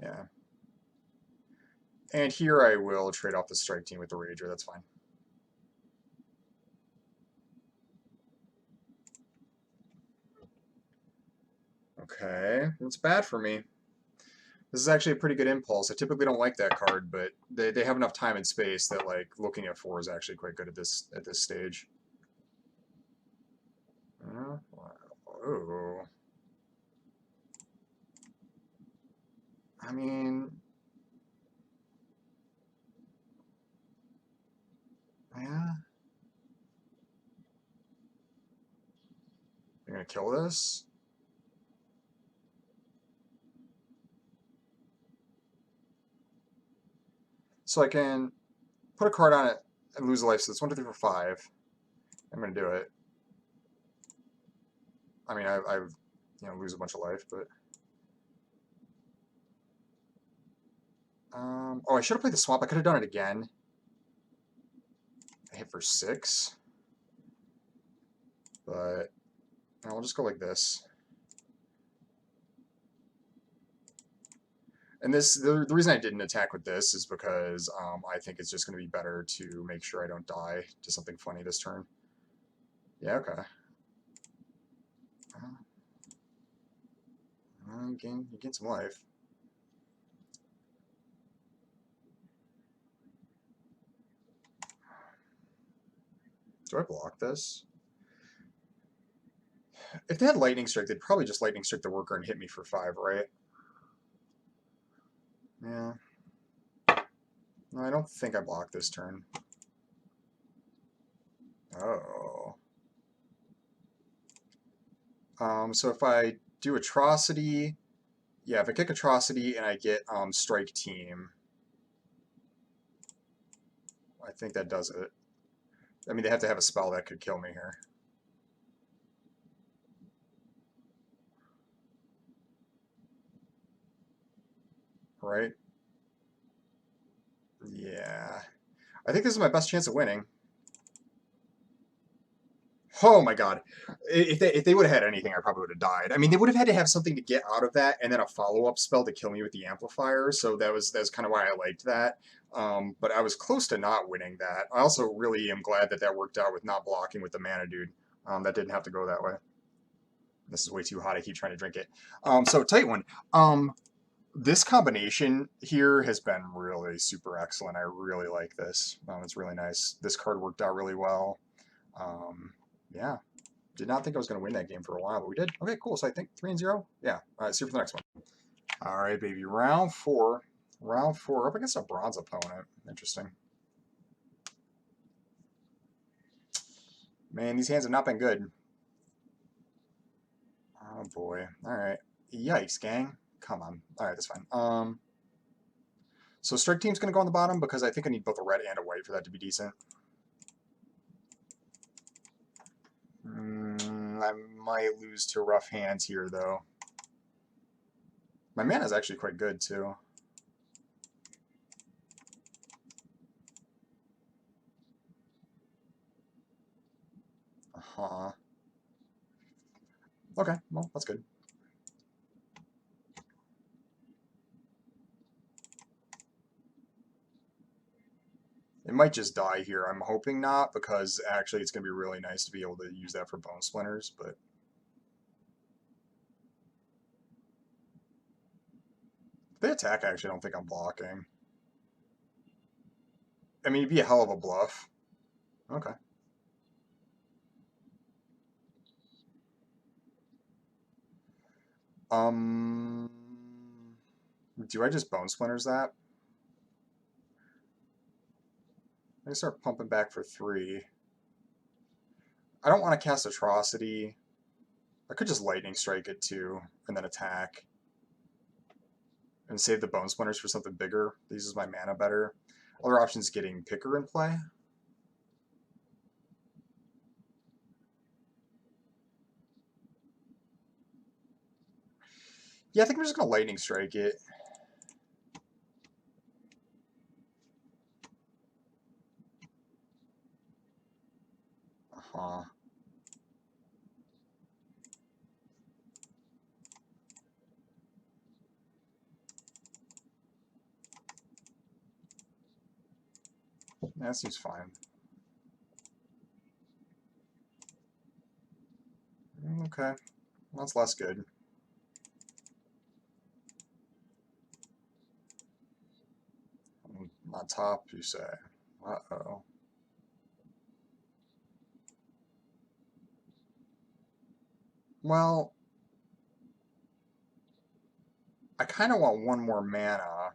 Yeah. And here I will trade off the Strike Team with the Rager. That's fine. Okay. It's bad for me. This is actually a pretty good impulse. I typically don't like that card, but they have enough time and space that like looking at 4 is actually quite good at this stage. Oh. I mean, yeah. You're gonna kill this? So I can put a card on it and lose a life. So it's 1, 2, 3, 4, 5. I'm gonna do it. I mean, I lose a bunch of life, but Oh, I should have played the swamp. I could have done it again. I hit for 6. But I'll just go like this. And the reason I didn't attack with this is because I think it's just going to be better to make sure I don't die to something funny this turn. Yeah, okay. You gain some life. Do I block this? If they had Lightning Strike, they'd probably just Lightning Strike the worker and hit me for 5, right? Yeah. No, I don't think I blocked this turn. Oh. So if I do Atrocity, yeah, if I kick Atrocity and I get Strike Team, I think that does it. I mean, they have to have a spell that could kill me here. Right? Yeah. I think this is my best chance of winning. Oh my god. If they would have had anything, I probably would have died. I mean, they would have had to have something to get out of that and then a follow-up spell to kill me with the amplifier, so that's kind of why I liked that. But I was close to not winning that. I also really am glad that that worked out with not blocking with the mana dude. That didn't have to go that way. This is way too hot. I keep trying to drink it. So tight one. This combination here has been really super excellent. I really like this. It's really nice. This card worked out really well. Yeah. Did not think I was going to win that game for a while, but we did. Okay, cool. So I think 3-0. Yeah. All right, see you for the next one. All right, baby. Round 4. Round 4 up against a bronze opponent. Interesting. Man, these hands have not been good. Oh, boy. All right. Yikes, gang. Come on. All right, that's fine. So Strike Team's going to go on the bottom because I think I need both a red and a white for that to be decent. I might lose to rough hands here, though. My mana is actually quite good, too. Uh-huh. Okay, well, that's good. It might just die here. I'm hoping not, because actually it's going to be really nice to be able to use that for bone splinters, but... If they attack, I actually don't think I'm blocking. I mean, it'd be a hell of a bluff. Okay. Do I just bone splinters that? I can start pumping back for 3. I don't want to cast Atrocity. I could just Lightning Strike it too, and then attack. And save the bone splinters for something bigger. That uses my mana better. Other options getting Picker in play. Yeah, I think I'm just going to Lightning Strike it. Uh-huh. Yeah, that seems fine. Okay. That's less good. On top, you say. Uh-oh. Well, I kind of want one more mana.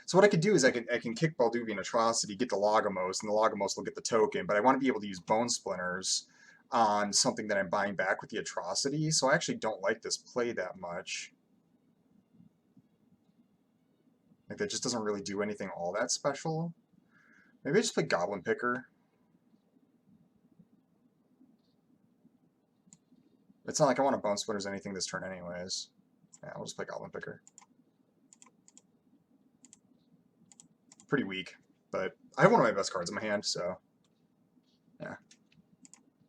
So what I could do is I can kick Balduvian Atrocity, get the Logamos, and the Logamos will get the token, but I want to be able to use Bone Splinters on something that I'm buying back with the Atrocity, so I actually don't like this play that much. Like, that just doesn't really do anything all that special. Maybe I just play Goblin Picker. It's not like I want to Bone Splinters anything this turn anyways. Yeah, I'll just play Goblin Picker. pretty weak. But I have one of my best cards in my hand, so yeah.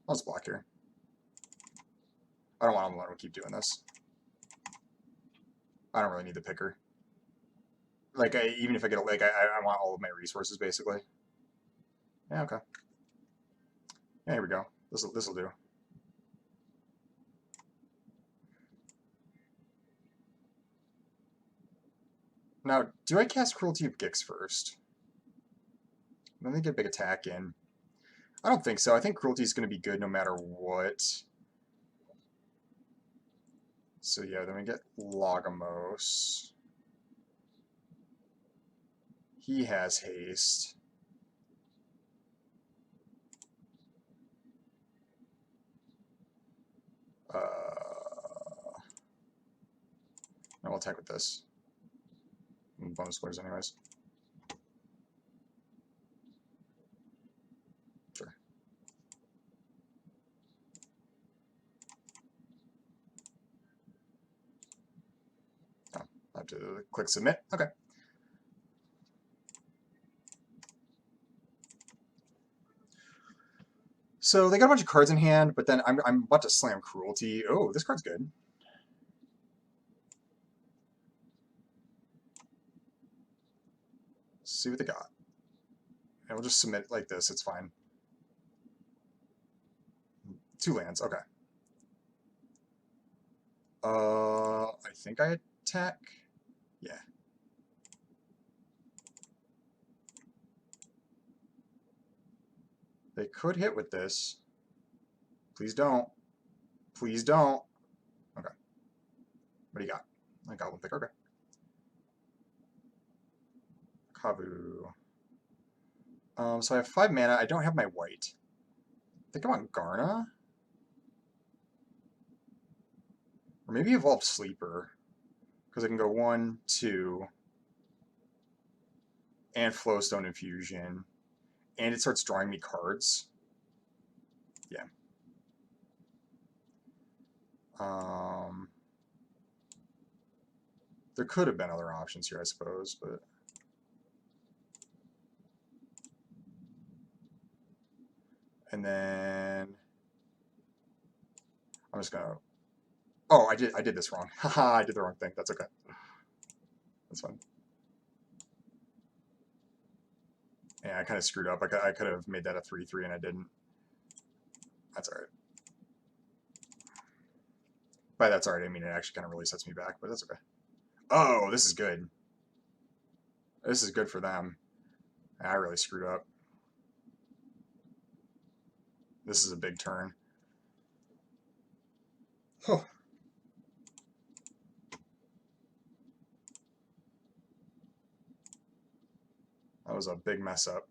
I'll just block here. I don't want to let him keep doing this. I don't really need the picker. Like, even if I get a like, I want all of my resources basically. Yeah, okay. Yeah, here we go. This'll do. Now, do I cast Cruelty of Gix first? Then they get big attack in. I don't think so. I think Cruelty is going to be good no matter what. So yeah, then we get Logamos. He has haste. I'll attack with this. Bonus players anyways. Sure. Oh, I have to click submit. Okay. So they got a bunch of cards in hand, but then I'm about to slam Cruelty. Oh, this card's good. See what they got. And we'll just submit like this. It's fine. 2 lands. Okay. I think I attack. Yeah. They could hit with this. Please don't. Please don't. Okay. What do you got? I got one pick. Okay. Kavu. So I have 5 mana. I don't have my white. I think I want Garna. Or maybe Evolve Sleeper. Because I can go 1, 2, and Flowstone Infusion. And it starts drawing me cards. Yeah. There could have been other options here, I suppose, but... And then... I'm just gonna... Oh, I did this wrong. Haha, I did the wrong thing. That's okay. That's fine. Yeah, I kind of screwed up. I could have made that a 3/3 and I didn't. That's alright. But that's alright. I mean, it actually kind of really sets me back, but that's okay. Oh, this is good. This is good for them. I really screwed up. This is a big turn. Oh. That was a big mess up.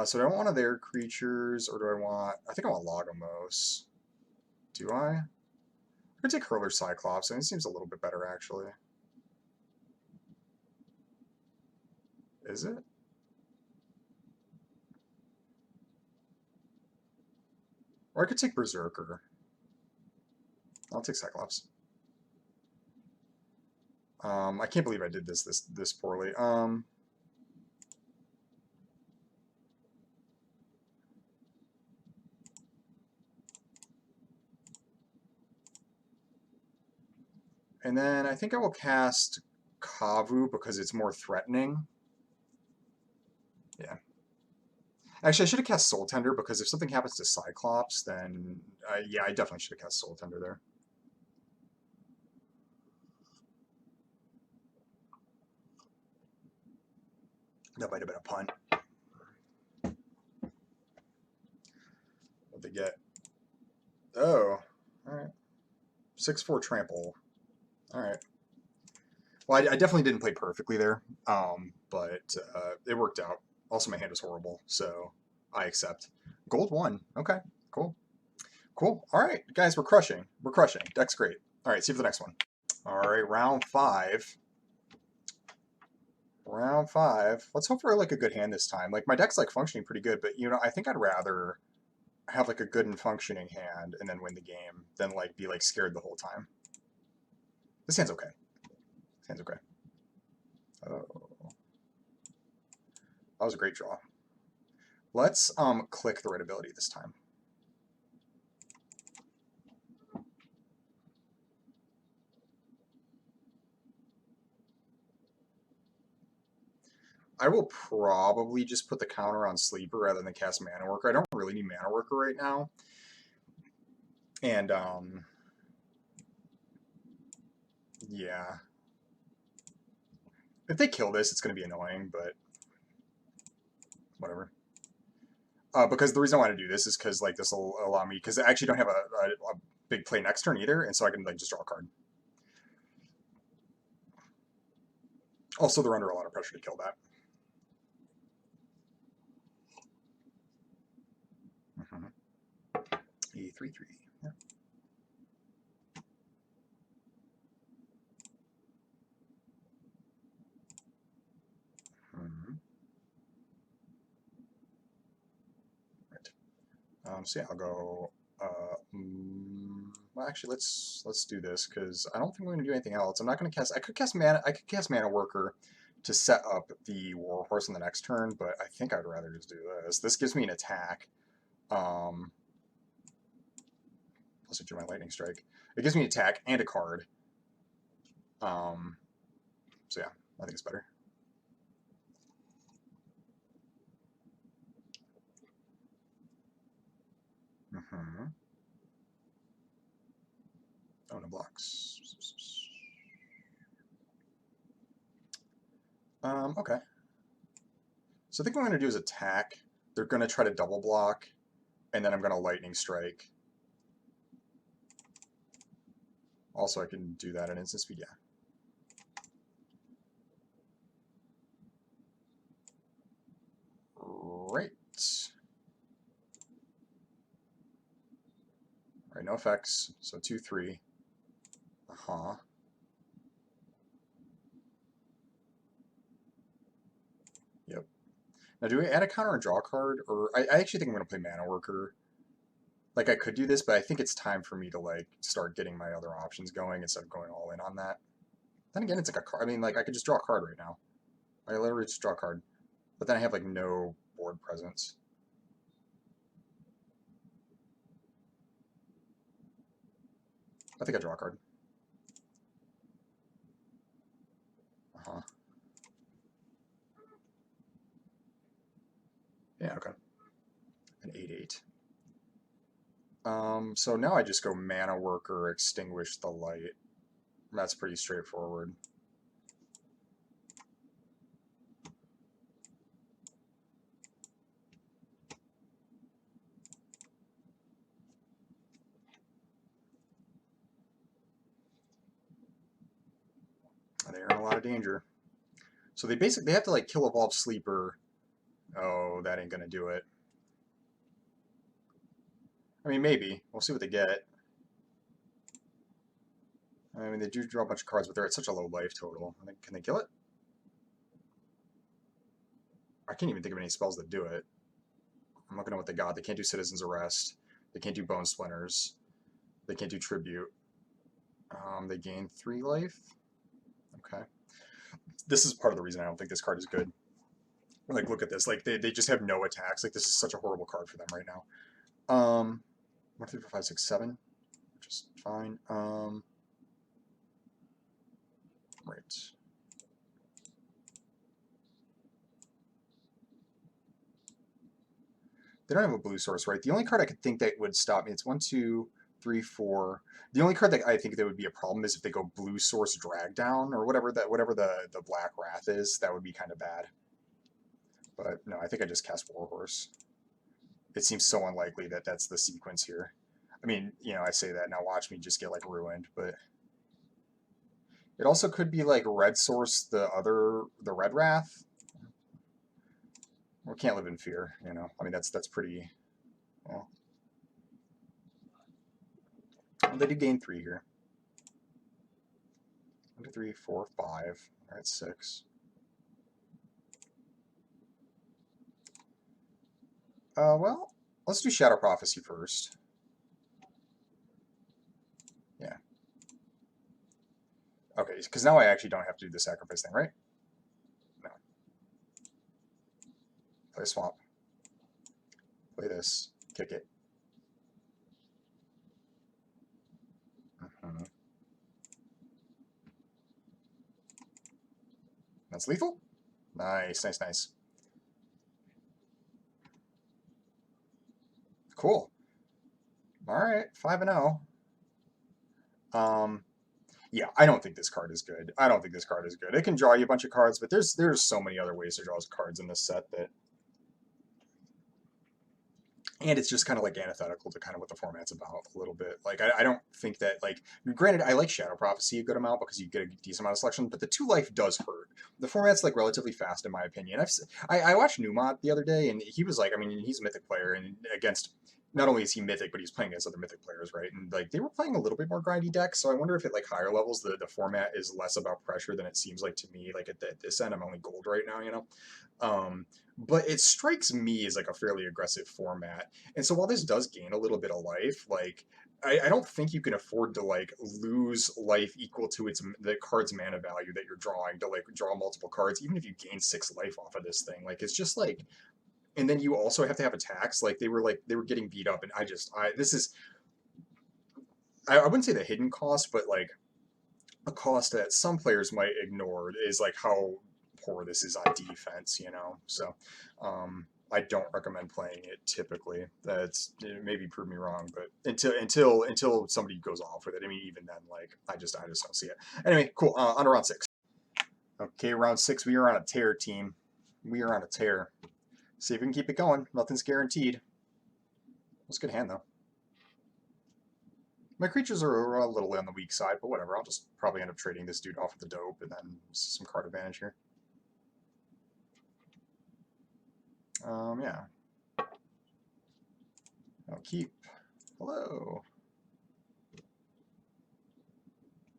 So do I want one of their creatures, or do I want... I think I want Logamos. Do I? I'm going to take Hurler Cyclops, and it seems a little bit better, actually. Is it? Or I could take Berserker. I'll take Cyclops. I can't believe I did this poorly. And then I think I will cast Kavu because it's more threatening. Yeah. Actually, I should have cast Soul Tender because if something happens to Cyclops, then yeah, I definitely should have cast Soul Tender there. That might have been a punt. What'd they get? Oh, all right. 6/4 trample. All right. Well, I definitely didn't play perfectly there, but it worked out. Also, my hand was horrible, so I accept. Gold 1. Okay, cool. Cool. All right, guys, we're crushing. We're crushing. Deck's great. All right, see you for the next one. All right, round 5. Round 5. Let's hope for like a good hand this time. Like my deck's like functioning pretty good, but you know, I think I'd rather have like a good and functioning hand and then win the game than like be like scared the whole time. This hand's okay. This hand's okay. Oh. That was a great draw. Let's click the red ability this time. I will probably just put the counter on Sleeper rather than cast Mana Worker. I don't really need Mana Worker right now. And, yeah. If they kill this, it's going to be annoying, but whatever. Because the reason I want to do this is because, like, this will allow me, because I actually don't have a big play next turn either, and so I can, like, just draw a card. Also, they're under a lot of pressure to kill that. A 3/3. Yeah. Right. So yeah, I'll go. Well, actually, let's do this because I don't think we're gonna do anything else. I'm not gonna cast. I could cast mana. I could cast Mana Worker to set up the Warhorse on the next turn, but I think I'd rather just do this. This gives me an attack. Plus, I do my Lightning Strike. It gives me an attack and a card. So yeah, I think it's better. Oh, no blocks. Okay. So I think what I'm going to do is attack. They're going to try to double block, and then I'm going to Lightning Strike. Also, I can do that at instant speed, yeah. Right. All right, no effects. So 2/3. Uh-huh. Yep. Now, do we add a counter and draw a card? Or I actually think I'm going to play Mana Worker. Like, I could do this, but I think it's time for me to, like, start getting my other options going instead of going all in on that. Then again, it's like a card. I mean, like, I could just draw a card right now. I literally just draw a card. But then I have, like, no board presence. I think I draw a card. Uh-huh. Yeah, okay. An 8/8. So now I just go Mana Worker, Extinguish the Light. That's pretty straightforward. They're in a lot of danger. So they have to like kill Evolve Sleeper. Oh, that ain't gonna do it. I mean, maybe. We'll see what they get. I mean, they do draw a bunch of cards, but they're at such a low life total. I think, can they kill it? I can't even think of any spells that do it. I'm looking at what they got. They can't do Citizen's Arrest. They can't do Bone Splinters. They can't do Tribute. They gain 3 life. Okay. This is part of the reason I don't think this card is good. Like, look at this. Like, they just have no attacks. Like, this is such a horrible card for them right now. 1, 2, 3, 4, 5, 6, 7. Which is fine. Right. They don't have a blue source, right? The only card I could think that would stop me, it's 1, 2, 3, 4. The only card that I think that would be a problem is if they go blue source drag down or whatever the Black Wrath is. That would be kind of bad. But no, I think I just cast Warhorse. It seems so unlikely that that's the sequence here. I mean, you know, I say that now. Watch me just get like ruined, but it also could be like red source the red wrath. We can't live in fear, you know. I mean, that's pretty. Well, they do gain 3 here. 1, 2, 3, 4, 5. All right, 6. Well, let's do Shadow Prophecy first. Yeah. Okay, because now I actually don't have to do the sacrifice thing, right? No. Play swamp. Play this. Kick it. Mm-hmm. That's lethal. Nice, nice, nice. Cool. All right, 5-0. Yeah, I don't think this card is good. I don't think this card is good. It can draw you a bunch of cards, but there's so many other ways to draw cards in this set that, and it's just kind of like antithetical to kind of what the format's about a little bit. Like I don't think that, like, granted, I like Shadow Prophecy a good amount because you get a decent amount of selection, but the 2 life does hurt. The format's like relatively fast in my opinion. I watched Newmont the other day and he was like, I mean, he's a Mythic player and against, not only is he Mythic, but he's playing against other Mythic players, right? And like they were playing a little bit more grindy decks, so I wonder if at like higher levels the format is less about pressure than it seems like to me. Like at this end, I'm only gold right now, you know. But it strikes me as like a fairly aggressive format. And so while this does gain a little bit of life, like I don't think you can afford to like lose life equal to the card's mana value that you're drawing to like draw multiple cards, even if you gain 6 life off of this thing. Like it's just like, and then you also have to have attacks. Like they were getting beat up, and this is, I wouldn't say the hidden cost, but like a cost that some players might ignore is like how poor this is on defense, you know. So I don't recommend playing it typically. That's, maybe prove me wrong, but until somebody goes off with it, I mean, even then, like I just don't see it. Anyway, cool. On to round 6. Okay, round 6. We are on a tear, team. We are on a tear. See if we can keep it going. Nothing's guaranteed. It's a good hand though. My creatures are a little on the weak side, but whatever. I'll just probably end up trading this dude off with the dope and then some card advantage here. Yeah. I'll keep. Hello.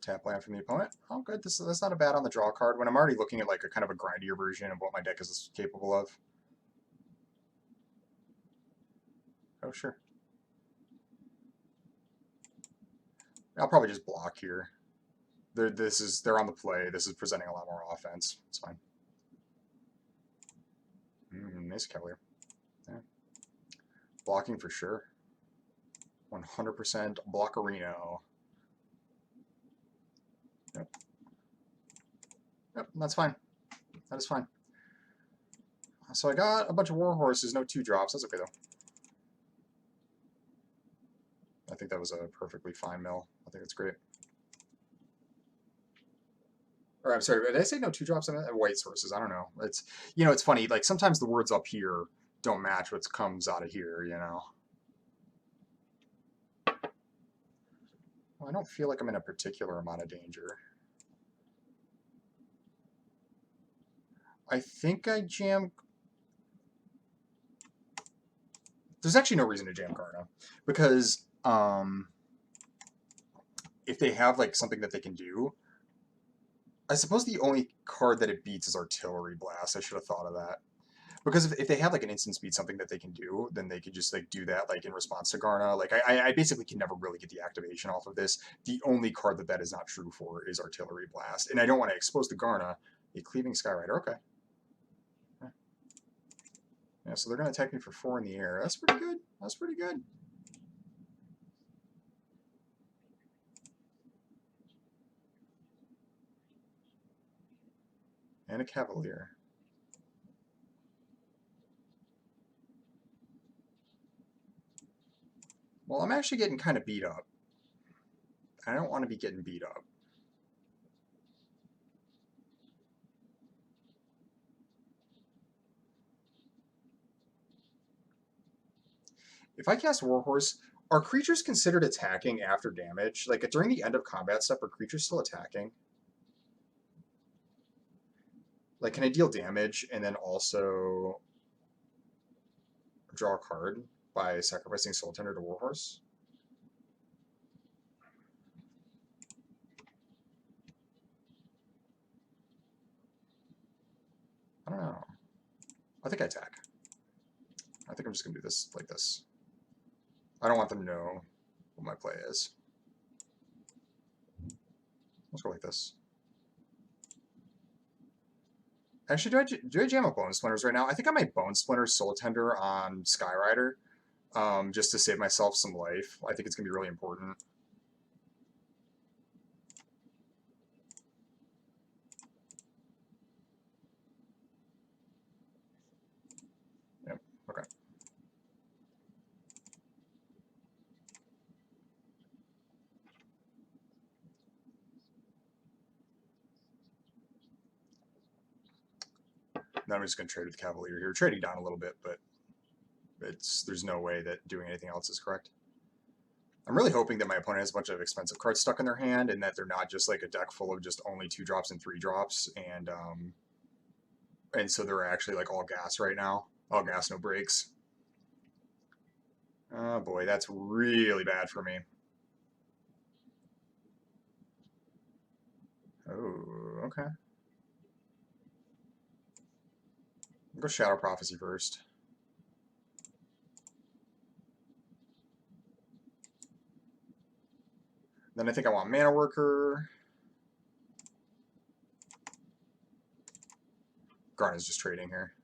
Tap land from the opponent. Oh, good. That's not a bad on the draw card when I'm already looking at like a kind of a grindier version of what my deck is capable of. Oh, sure. I'll probably just block here. They're on the play. This is presenting a lot more offense. It's fine. Nice Cavalier. Yeah. Blocking for sure. 100% Blockerino. Yep. Yep, that's fine. That is fine. So I got a bunch of War Horses, no 2-drops. That's okay, though. I think that was a perfectly fine mill. I think it's great. Or I'm sorry, did I say no 2-drops? White sources. I don't know. It's, it's funny. Like sometimes the words up here don't match what comes out of here, you know. Well, I don't feel like I'm in a particular amount of danger. I think I jam. There's actually no reason to jam Karna because if they have like something that they can do, I suppose the only card that it beats is Artillery Blast. I should have thought of that. Because if they have like an instant speed, something that they can do, then they could just like do that like in response to Garna. Like I basically can never really get the activation off of this. The only card that is not true for is Artillery Blast, and I don't want to expose to Garna a Cleaving Skyrider. Okay. Yeah, so they're going to attack me for 4 in the air. That's pretty good. That's pretty good. And a Cavalier. Well, I'm actually getting kind of beat up. I don't want to be getting beat up. If I cast Warhorse, are creatures considered attacking after damage? Like during the end of combat step, are creatures still attacking? Like, can I deal damage and then also draw a card by sacrificing Soul Tender to Warhorse? I don't know. I think I attack. I think I'm just going to do this like this. I don't want them to know what my play is. Let's go like this. Actually, do I jam up Bone Splinters right now? I think I might Bone Splinter Soul Tender on Skyrider, just to save myself some life. I think it's gonna be really important. Yep. Okay. Now I'm just gonna trade with Cavalier here, trading down a little bit, but there's no way that doing anything else is correct. I'm really hoping that my opponent has a bunch of expensive cards stuck in their hand, and that they're not just like a deck full of just only 2 drops and 3 drops, and so they're actually like all gas right now, all gas no breaks. Oh boy, that's really bad for me. Oh, okay. I'll go Shadow Prophecy first. Then I think I want Mana Worker. Garn is just trading here.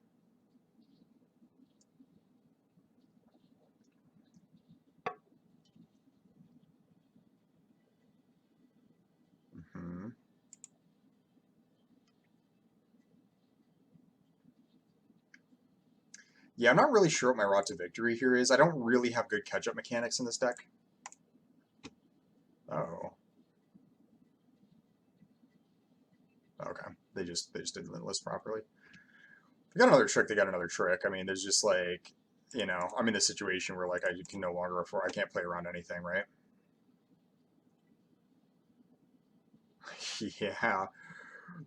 Mm-hmm. Yeah, I'm not really sure what my route to victory here is. I don't really have good catch-up mechanics in this deck. Oh. Okay. They just didn't list properly. They got another trick, they got another trick. I mean, there's just like, I'm in this situation where like I can no longer afford, I can't play around anything, right? Yeah.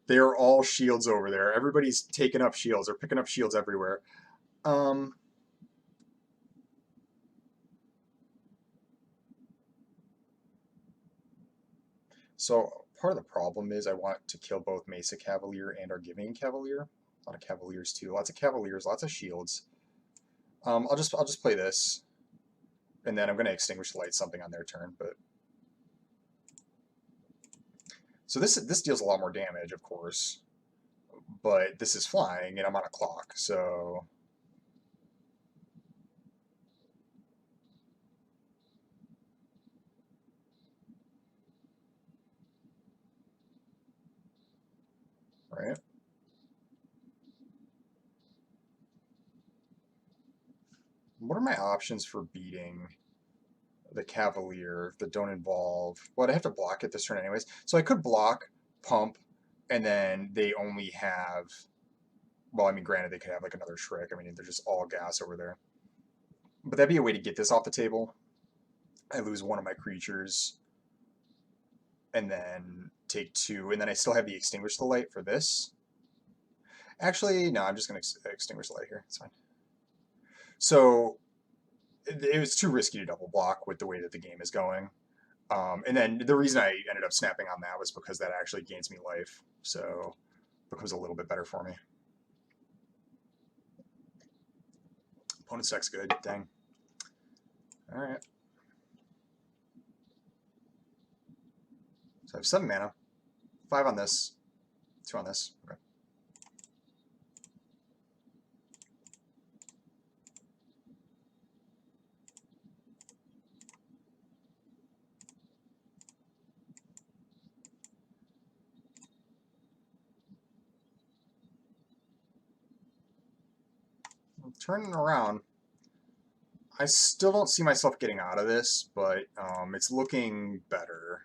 They're all shields over there. Everybody's taking up shields. They're picking up shields everywhere. Um, so part of the problem is I want to kill both Mesa Cavalier and Argivian Cavalier. A lot of Cavaliers too. Lots of Cavaliers, lots of shields. I'll just play this, and then I'm going to extinguish the light something on their turn. But so this deals a lot more damage, of course. But this is flying, and I'm on a clock, so right. What are my options for beating the Cavalier that don't involve? Well, I have to block it this turn anyways. So I could block, pump, and then they only have. Well, I mean, granted, they could have like another trick. I mean, they're just all gas over there. But that'd be a way to get this off the table. I lose one of my creatures, and then take 2, and then I still have the extinguish the light for this. Actually, no, I'm just going to extinguish the light here. It's fine. So it was too risky to double block with the way that the game is going. And then the reason I ended up snapping on that was because that actually gains me life, so it becomes a little bit better for me. Opponent's deck's good. Dang. All right. So I have 7 mana, 5 on this, 2 on this. Okay. Turning around, I still don't see myself getting out of this, but it's looking better.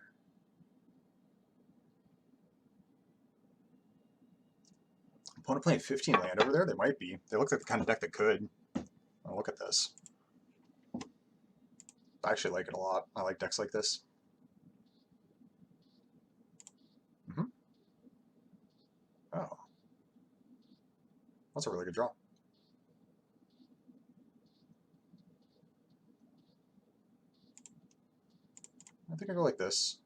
Opponent playing 15 land over there? They might be. They look like the kind of deck that could. Oh, look at this. I actually like it a lot. I like decks like this. Mm-hmm. Oh. That's a really good draw. I think I go like this.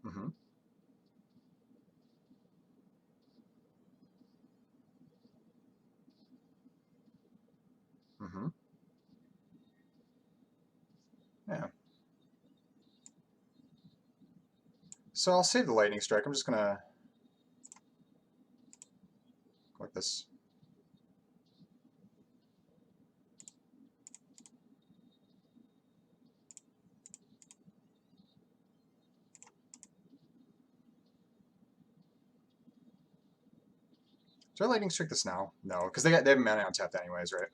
Mm-hmm. Mm-hmm. Yeah. So I'll save the lightning strike. I'm just gonna go like this. Do I lightning strike this now? No, because they have mana untapped anyways, right?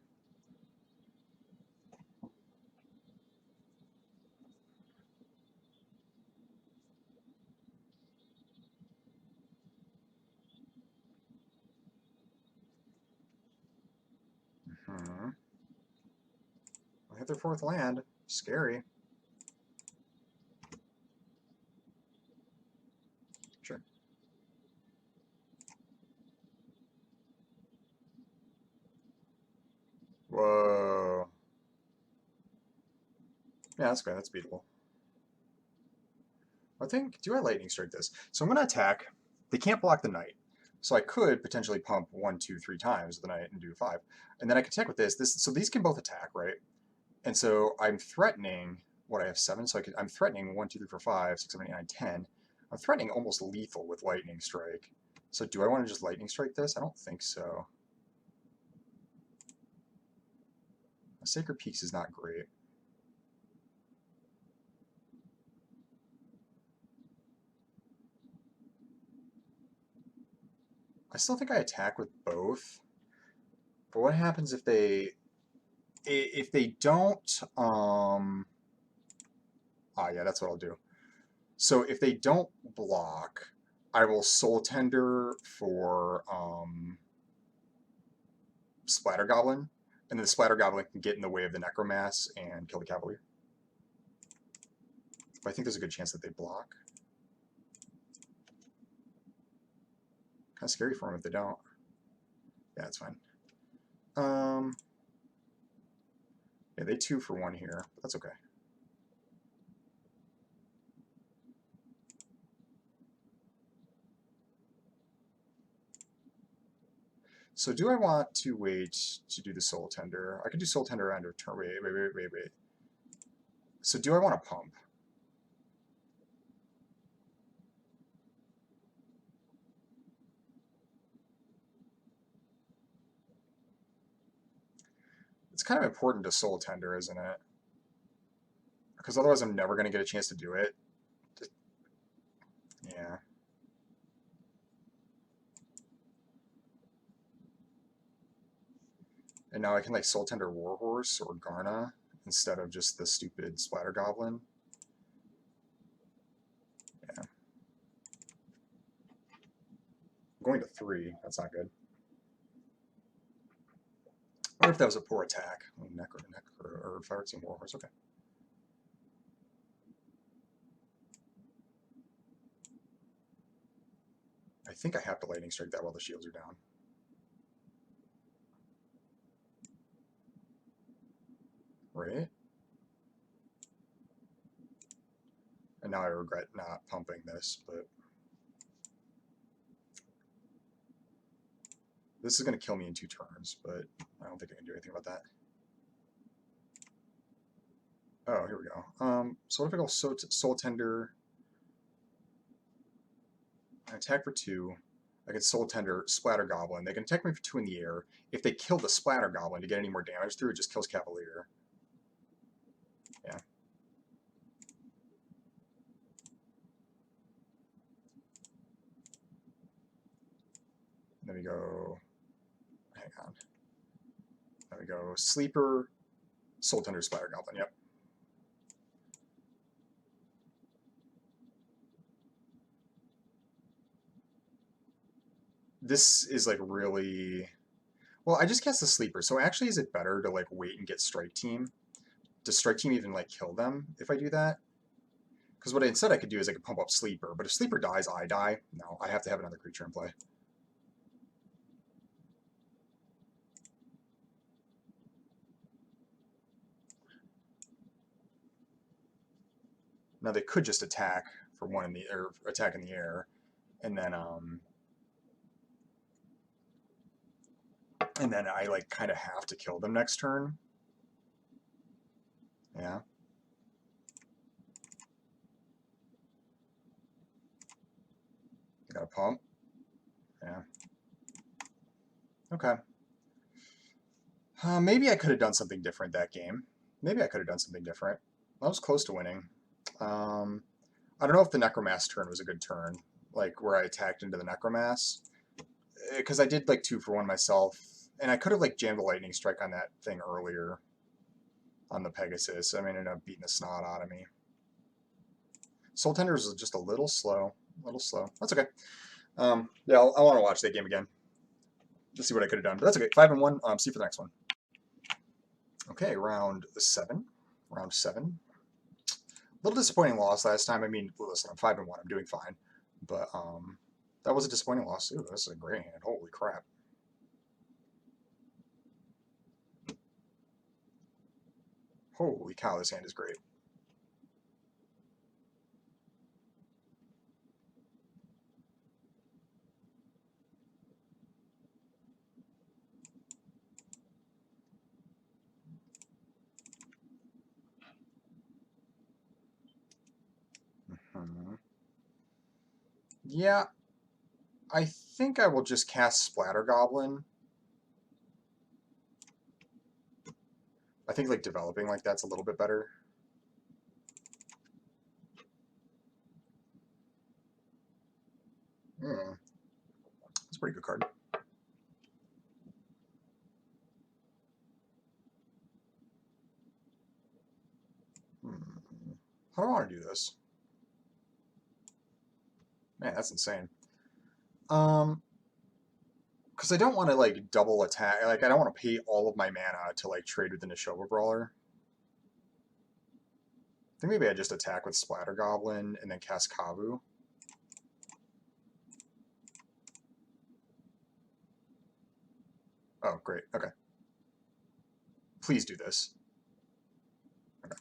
Hmm. Hit their fourth land. Scary. Sure. Whoa. Yeah, that's good. That's beatable. I think, do I lightning strike this? So I'm going to attack. They can't block the knight. So I could potentially pump 1, 2, 3 times the knight and do 5. And then I can attack with this. So these can both attack, right? And so I'm threatening, what, I have 7? So I'm threatening 1, 2, 3, 4, 5, 6, 7, 8, 9, 10. I'm threatening almost lethal with lightning strike. So do I want to just lightning strike this? I don't think so. Sacred Peaks is not great. I still think I attack with both. But what happens if they don't yeah, that's what I'll do. So if they don't block, I will Soul Tender for Splatter Goblin, and then the Splatter Goblin can get in the way of the Necromass and kill the Cavalier. But I think there's a good chance that they block. Kind of scary for them if they don't. Yeah, it's fine. Yeah, they 2 for 1 here, but that's okay. So do I want to wait to do the Soul Tender? I could do Soul Tender under turn. Wait. So do I want to pump? It's kind of important to Soul Tender, isn't it? Because otherwise I'm never going to get a chance to do it. Yeah. And now I can like Soul Tender Warhorse or Garna instead of just the stupid Splatter Goblin. Yeah. I'm going to 3. That's not good. I wonder if that was a poor attack. Oh, or Fire Team Warhorse. Okay. I think I have to Lightning Strike that while the shields are down. Right? And now I regret not pumping this, but this is going to kill me in 2 turns, but I don't think I can do anything about that. Oh, here we go. So what if I go Soul Tender, attack for 2, I can Soul Tender Splatter Goblin. They can attack me for 2 in the air. If they kill the Splatter Goblin to get any more damage through, it just kills Cavalier. Yeah. Then we go, hang on. Then we go Sleeper, Soul Tender Splatter Goblin. Yep. This is like really... Well, I just cast the Sleeper, so actually is it better to like wait and get Strike Team? Does Strike Team even like kill them if I do that? Because what instead I could do is I could pump up Sleeper, but if Sleeper dies, I die. No, I have to have another creature in play. Now they could just attack for 1 in the or attack in the air, and then I like kind of have to kill them next turn. Yeah. Got a pump. Yeah. Okay. Maybe I could have done something different that game. Maybe I could have done something different. I was close to winning. Um, I don't know if the Necromass turn was a good turn, like where I attacked into the Necromass, because I did like 2-for-1 myself, and I could have like jammed a Lightning Strike on that thing earlier on the Pegasus. I mean, it ended up beating the snot out of me. Soul Tenders is just a little slow. A little slow. That's okay. Yeah, I want to watch that game again. Just see what I could have done. But that's okay. 5-1. See you for the next one. Okay, round 7. Round 7. A little disappointing loss last time. I mean, listen, I'm 5-1. I'm doing fine. But that was a disappointing loss. Ooh, this is a great hand. Holy crap. Holy cow, this hand is great. Yeah, I think I will just cast Splatter Goblin. I think like developing like that's a little bit better. That's a pretty good card. How do I want to do this? Man, that's insane. Because I don't want to like double attack. Like I don't want to pay all of my mana to like trade with the Neshoba Brawler. I think maybe I just attack with Splatter Goblin and then cast Kavu. Oh, great. Okay. Please do this. Okay.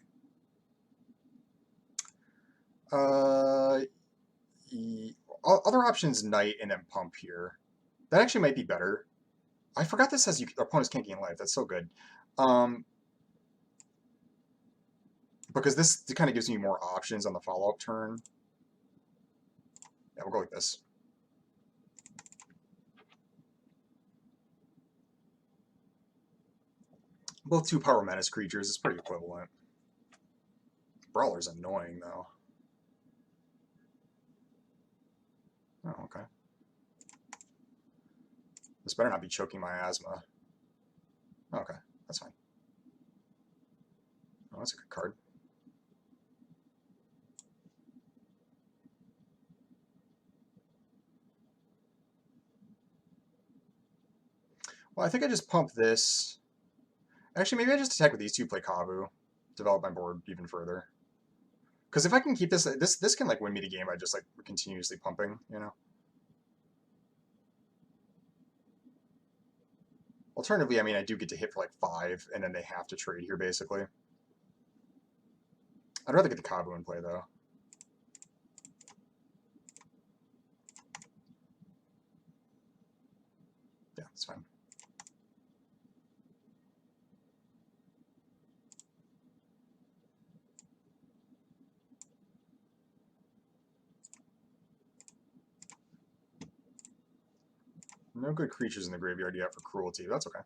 Other options, Knight and then Pump here. That actually might be better. I forgot this says opponents can't gain life. That's so good. Because this kind of gives me more options on the follow-up turn. Yeah, we'll go like this. Both 2-power menace creatures is pretty equivalent. Brawler's annoying, though. Oh, okay. This better not be choking my asthma. Okay, that's fine. Oh, that's a good card. Well, I think I just pump this. Actually, maybe I just attack with these two, play Kavu, develop my board even further. Because if I can keep this can like win me the game by just like continuously pumping, you know. Alternatively, I mean, I do get to hit for like 5, and then they have to trade here basically. I'd rather get the Kavu in play though. Yeah, that's fine. No good creatures in the graveyard yet for cruelty. That's okay.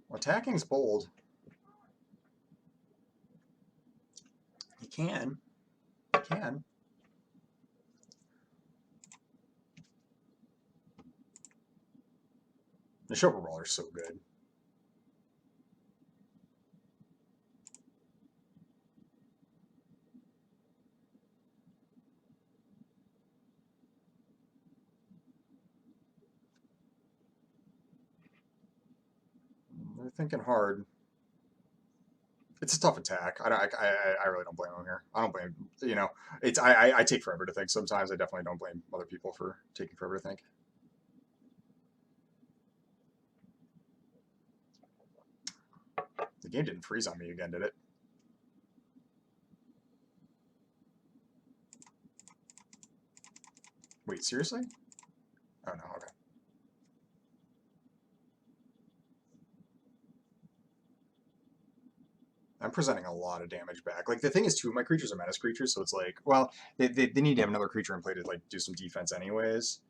Well, attacking's bold. He can. He can. The Neshoba Brawler's so good. They're thinking hard. It's a tough attack. I really don't blame them here. I don't blame, you know, it's I take forever to think sometimes. I definitely don't blame other people for taking forever to think. The game didn't freeze on me again, did it? Wait, seriously? Oh no, okay. I'm presenting a lot of damage back. Like, the thing is, two of my creatures are menace creatures, so it's like, well, they need to have another creature in play to, like, do some defense anyways.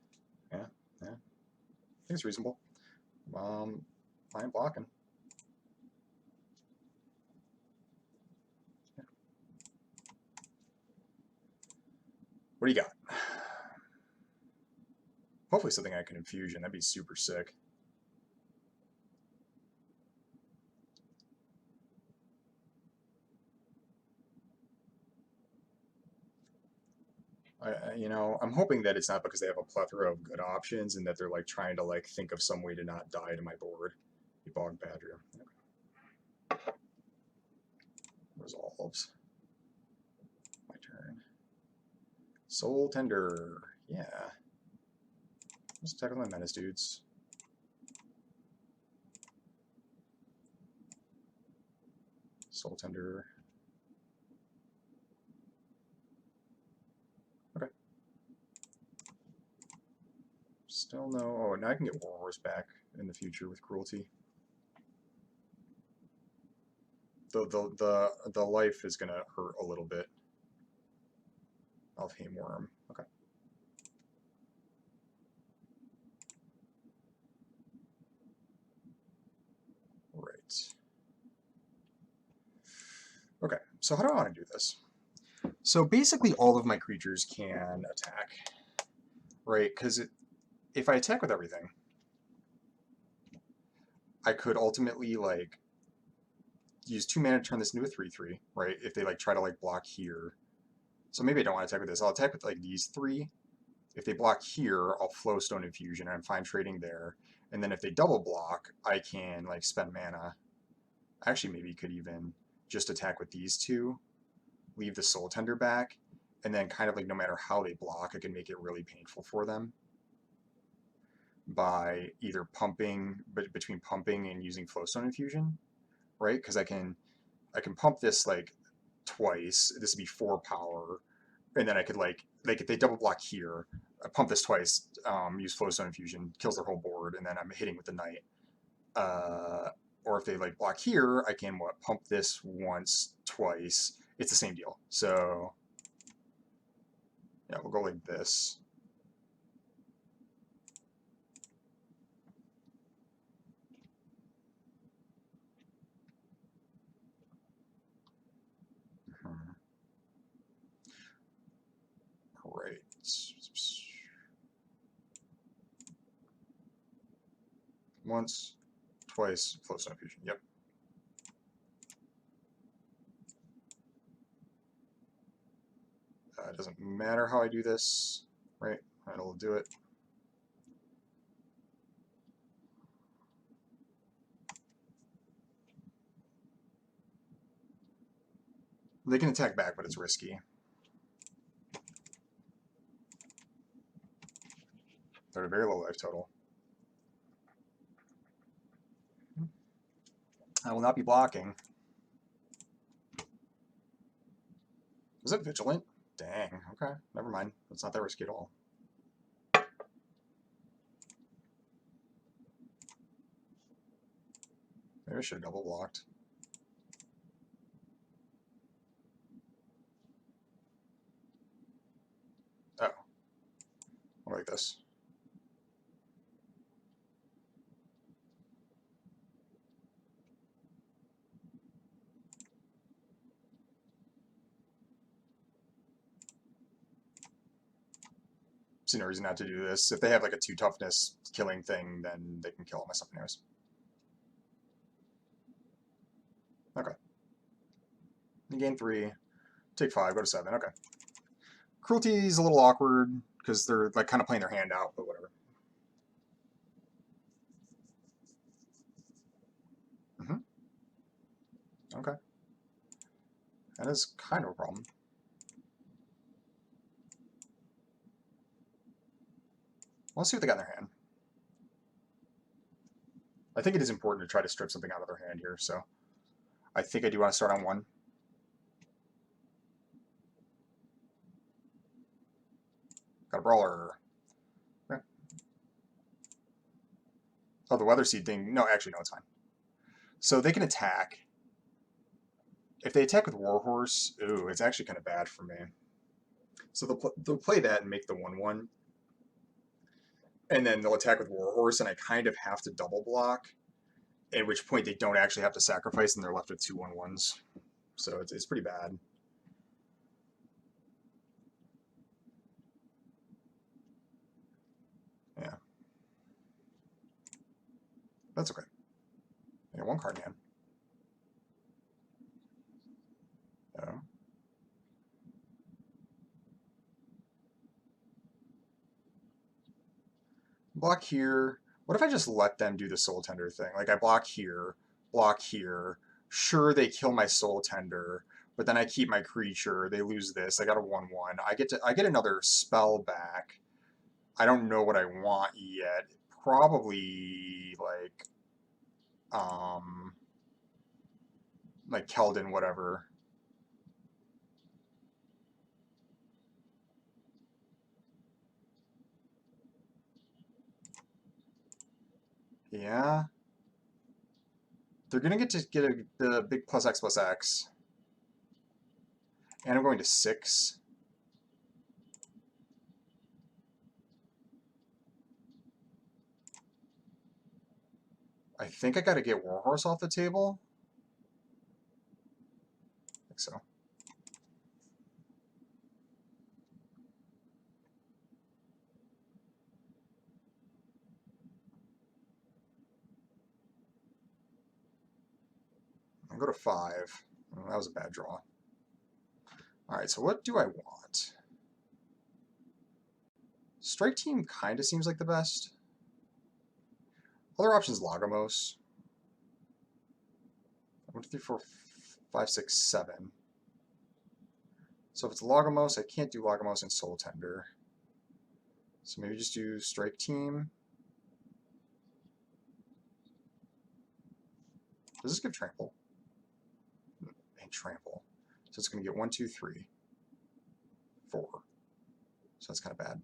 Yeah, yeah. I think it's reasonable. I ain't blocking. Yeah. What do you got? Hopefully something I can infusion. That'd be super sick. You know, I'm hoping that it's not because they have a plethora of good options and that they're like trying to like think of some way to not die to my board. You bog badger. Okay. Resolves. My turn. Soul tender. Yeah. Just tackle my menace dudes. Soul tender. Okay. Still no. Oh, now I can get Warhorse back in the future with cruelty. The life is gonna hurt a little bit. Alfheim Worm. Okay. Right. Okay, so how do I want to do this? So basically all of my creatures can attack, right? Because if I attack with everything, I could ultimately like use 2 mana to turn this into a 3/3, right? If they like try to like block here. So maybe I don't want to attack with this. I'll attack with like these 3. If they block here, I'll flow Stone Infusion and I'm fine trading there. And then if they double block, I can like spend mana. Actually, maybe could even just attack with these 2, leave the Soul Tender back, and then kind of like no matter how they block, I can make it really painful for them by either pumping, but between pumping and using Flowstone Infusion, right? Because I can pump this like twice. This would be 4 power, and then I could like if they double block here, I pump this twice, use Flowstone Infusion, kills their whole board, and then I'm hitting with the Knight. Or if they like block here, I can pump this once, twice. It's the same deal. So yeah, we'll go like this. Right. Once, twice, Flowstone Infusion. Yep. It doesn't matter how I do this, right? It'll do it. They can attack back, but it's risky. They're at a very low life total. I will not be blocking. Was it Vigilant? Dang, okay, never mind. It's not that risky at all. Maybe I should have double blocked. Oh. Like this. See no reason not to do this. If they have like a 2 toughness killing thing, then they can kill all my stuff anyways. Okay. You gain 3, take 5, go to 7. Okay. Cruelty is a little awkward because they're like kind of playing their hand out, but whatever. Okay. That is kind of a problem. Let's see what they got in their hand. I think it is important to try to strip something out of their hand here, so I think I do want to start on 1. Got a Brawler. Okay. Oh, the Weather Seed thing. No, actually, no, it's fine. So they can attack. If they attack with Warhorse, ooh, it's actually kind of bad for me. So they'll play that and make the 1/1, and then they'll attack with Warhorse, and I kind of have to double block. At which point they don't actually have to sacrifice, and they're left with 2/1/1s. So it's pretty bad. Yeah, that's okay. I got one card in hand. Oh. Block here. What if I just let them do the Soul Tender thing? Like I block here, block here. Sure, they kill my Soul Tender, but then I keep my creature. They lose this. I got a 1/1. I get another spell back. I don't know what I want yet. Probably um like Keldon, whatever. Yeah. They're gonna get to get the big +X+X. And I'm going to 6. I think I gotta get Warhorse off the table. I think so. I'll go to 5. Oh, that was a bad draw. Alright, so what do I want? Strike Team kind of seems like the best. Other options, Lagomos. 1, 2, 3, 4, 5, 6, 7. So if it's Lagomos, I can't do Lagomos and Soul Tender. So maybe just do Strike Team. Does this give Trample? And Trample. So it's going to get 1, 2, 3, 4. So that's kind of bad.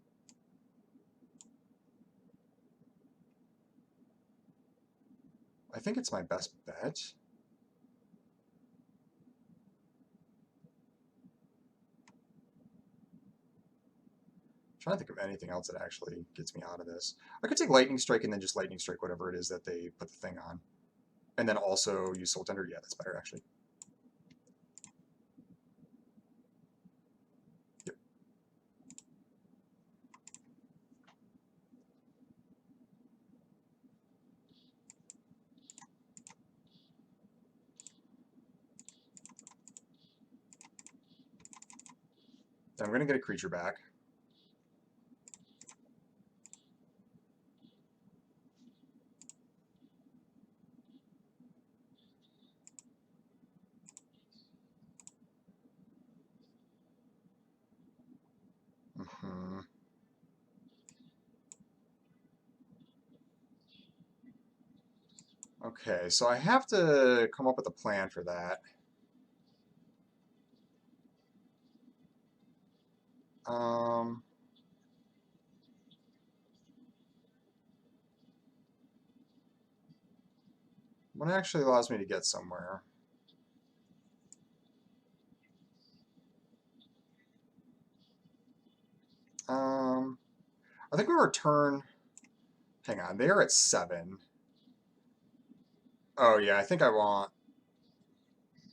I think it's my best bet. I'm trying to think of anything else that actually gets me out of this. I could take Lightning Strike and then just Lightning Strike whatever it is that they put the thing on. And then also use Soul Tender. Yeah, that's better actually. Yep. Then I'm going to get a creature back. Mm-hmm. Okay, so I have to come up with a plan for that. Um, what actually allows me to get somewhere? Um, I think we return. Hang on, they are at 7. Oh yeah, I think I want.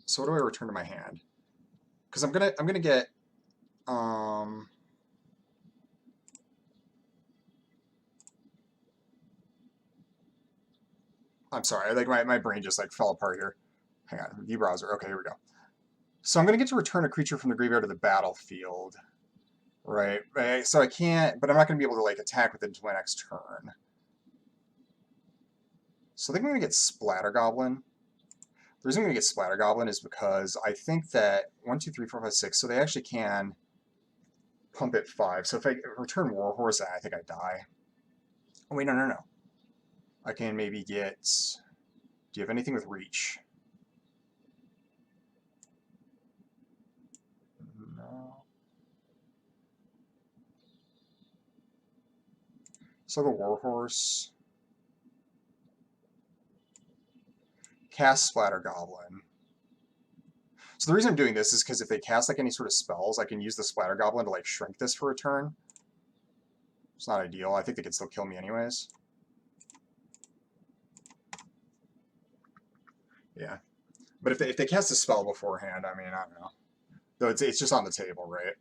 So what do I return to my hand? Because I'm gonna get. Um, I'm sorry, like my brain just like fell apart here. Hang on, view browser. Okay, here we go. So I'm gonna get to return a creature from the graveyard to the battlefield, right? So I can't, but I'm not gonna be able to like attack with it until my next turn. So I think I'm gonna get Splatter Goblin. The reason I'm gonna get Splatter Goblin is because I think that 1, 2, 3, 4, 5, 6. So they actually can pump it 5. So if I return Warhorse, I think I die. Oh wait, no. I can maybe get. Do you have anything with reach? No. So the Warhorse. Cast Splatter Goblin. So the reason I'm doing this is because if they cast like any sort of spells, I can use the Splatter Goblin to like shrink this for a turn. It's not ideal. I think they can still kill me anyways. Yeah. But if they cast a spell beforehand, I mean, I don't know. Though it's just on the table, right?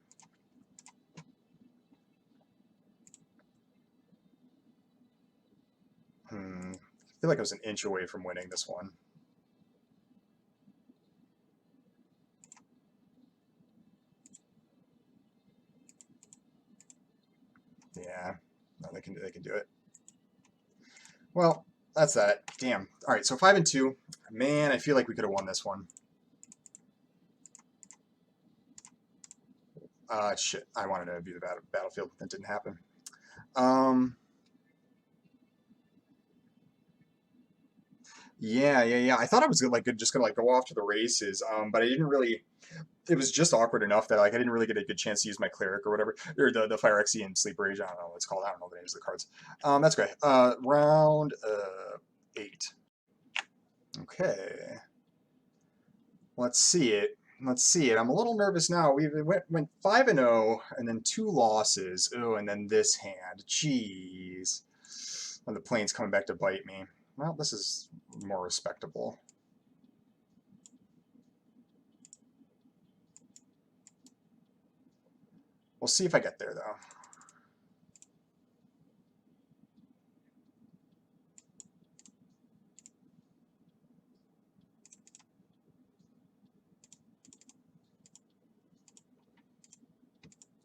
I feel like I was an inch away from winning this one. Yeah. No, they can do it. Well, that's that. Damn. All right, so 5 and 2. Man, I feel like we could have won this one. Shit. I wanted to view the battlefield. That didn't happen. Yeah. I thought I was like just gonna like go off to the races, but I didn't really. It was just awkward enough that like I didn't really get a good chance to use my cleric or whatever, or the Phyrexian Sleep Rage. I don't know what it's called. I don't know the names of the cards. That's great. Round 8. Okay. Let's see it. Let's see it. I'm a little nervous now. We went 5 and 0, and then 2 losses. Oh, and then this hand. Jeez. And the plane's coming back to bite me. Well, this is more respectable. We'll see if I get there, though.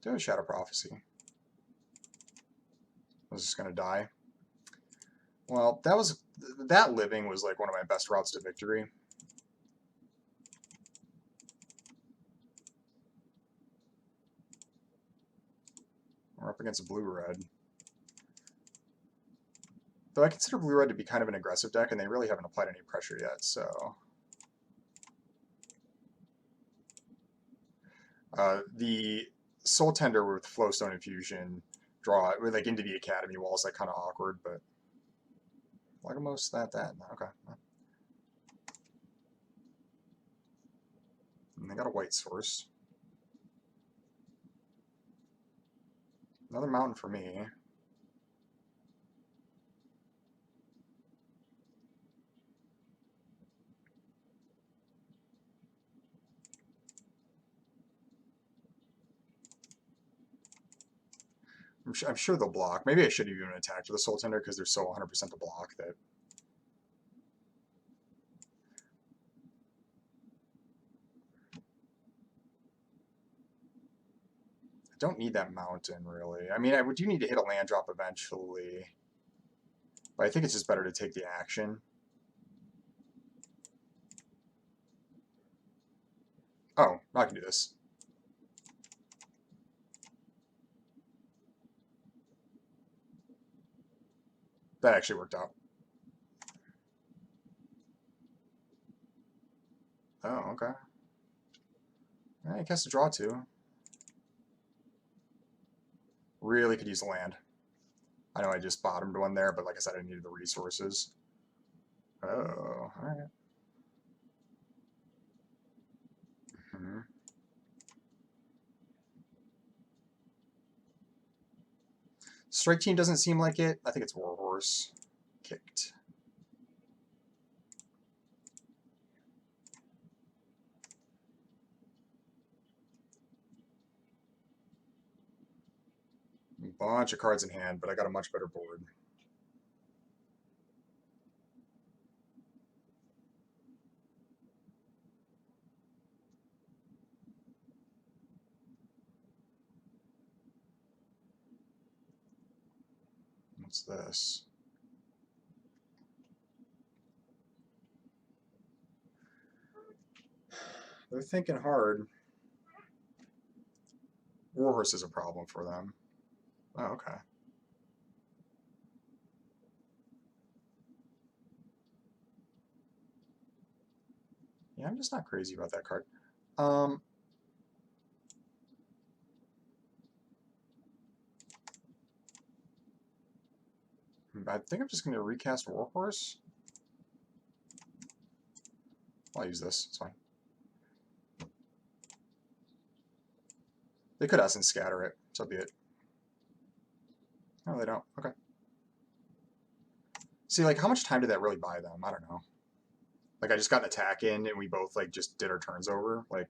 Do I have a Shadow Prophecy? I was just going to die. Well, that living was like one of my best routes to victory. We're up against a blue-red. Though I consider blue-red to be kind of an aggressive deck, and they really haven't applied any pressure yet, so... the Soul Tender with Flowstone Infusion draw like into the Academy wall is like kind of awkward, but Lagomos that okay. And they got a white source. Another mountain for me. I'm sure they'll block. Maybe I should have even attacked with the Soul Tender because they're so 100% to block that. I don't need that mountain, really. I mean, I do need to hit a land drop eventually. But I think it's just better to take the action. Oh, I can do this. That actually worked out. Oh, okay. I guess to draw two. Really could use a land. I know I just bottomed one there, but like I said, I needed the resources. Oh, alright. Strike team doesn't seem like it. I think it's Warhorse. Kicked. Bunch of cards in hand, but I got a much better board. What's this? They're thinking hard. Warhorse is a problem for them. Oh, okay. Yeah, I'm just not crazy about that card. I think I'm just going to recast Warhorse. I'll use this. It's fine. They could Essence Scatter it, so be it. No, they don't. Okay. See, like, how much time did that really buy them? I don't know. Like, I just got an attack in, and we both, like, just did our turns over. Like,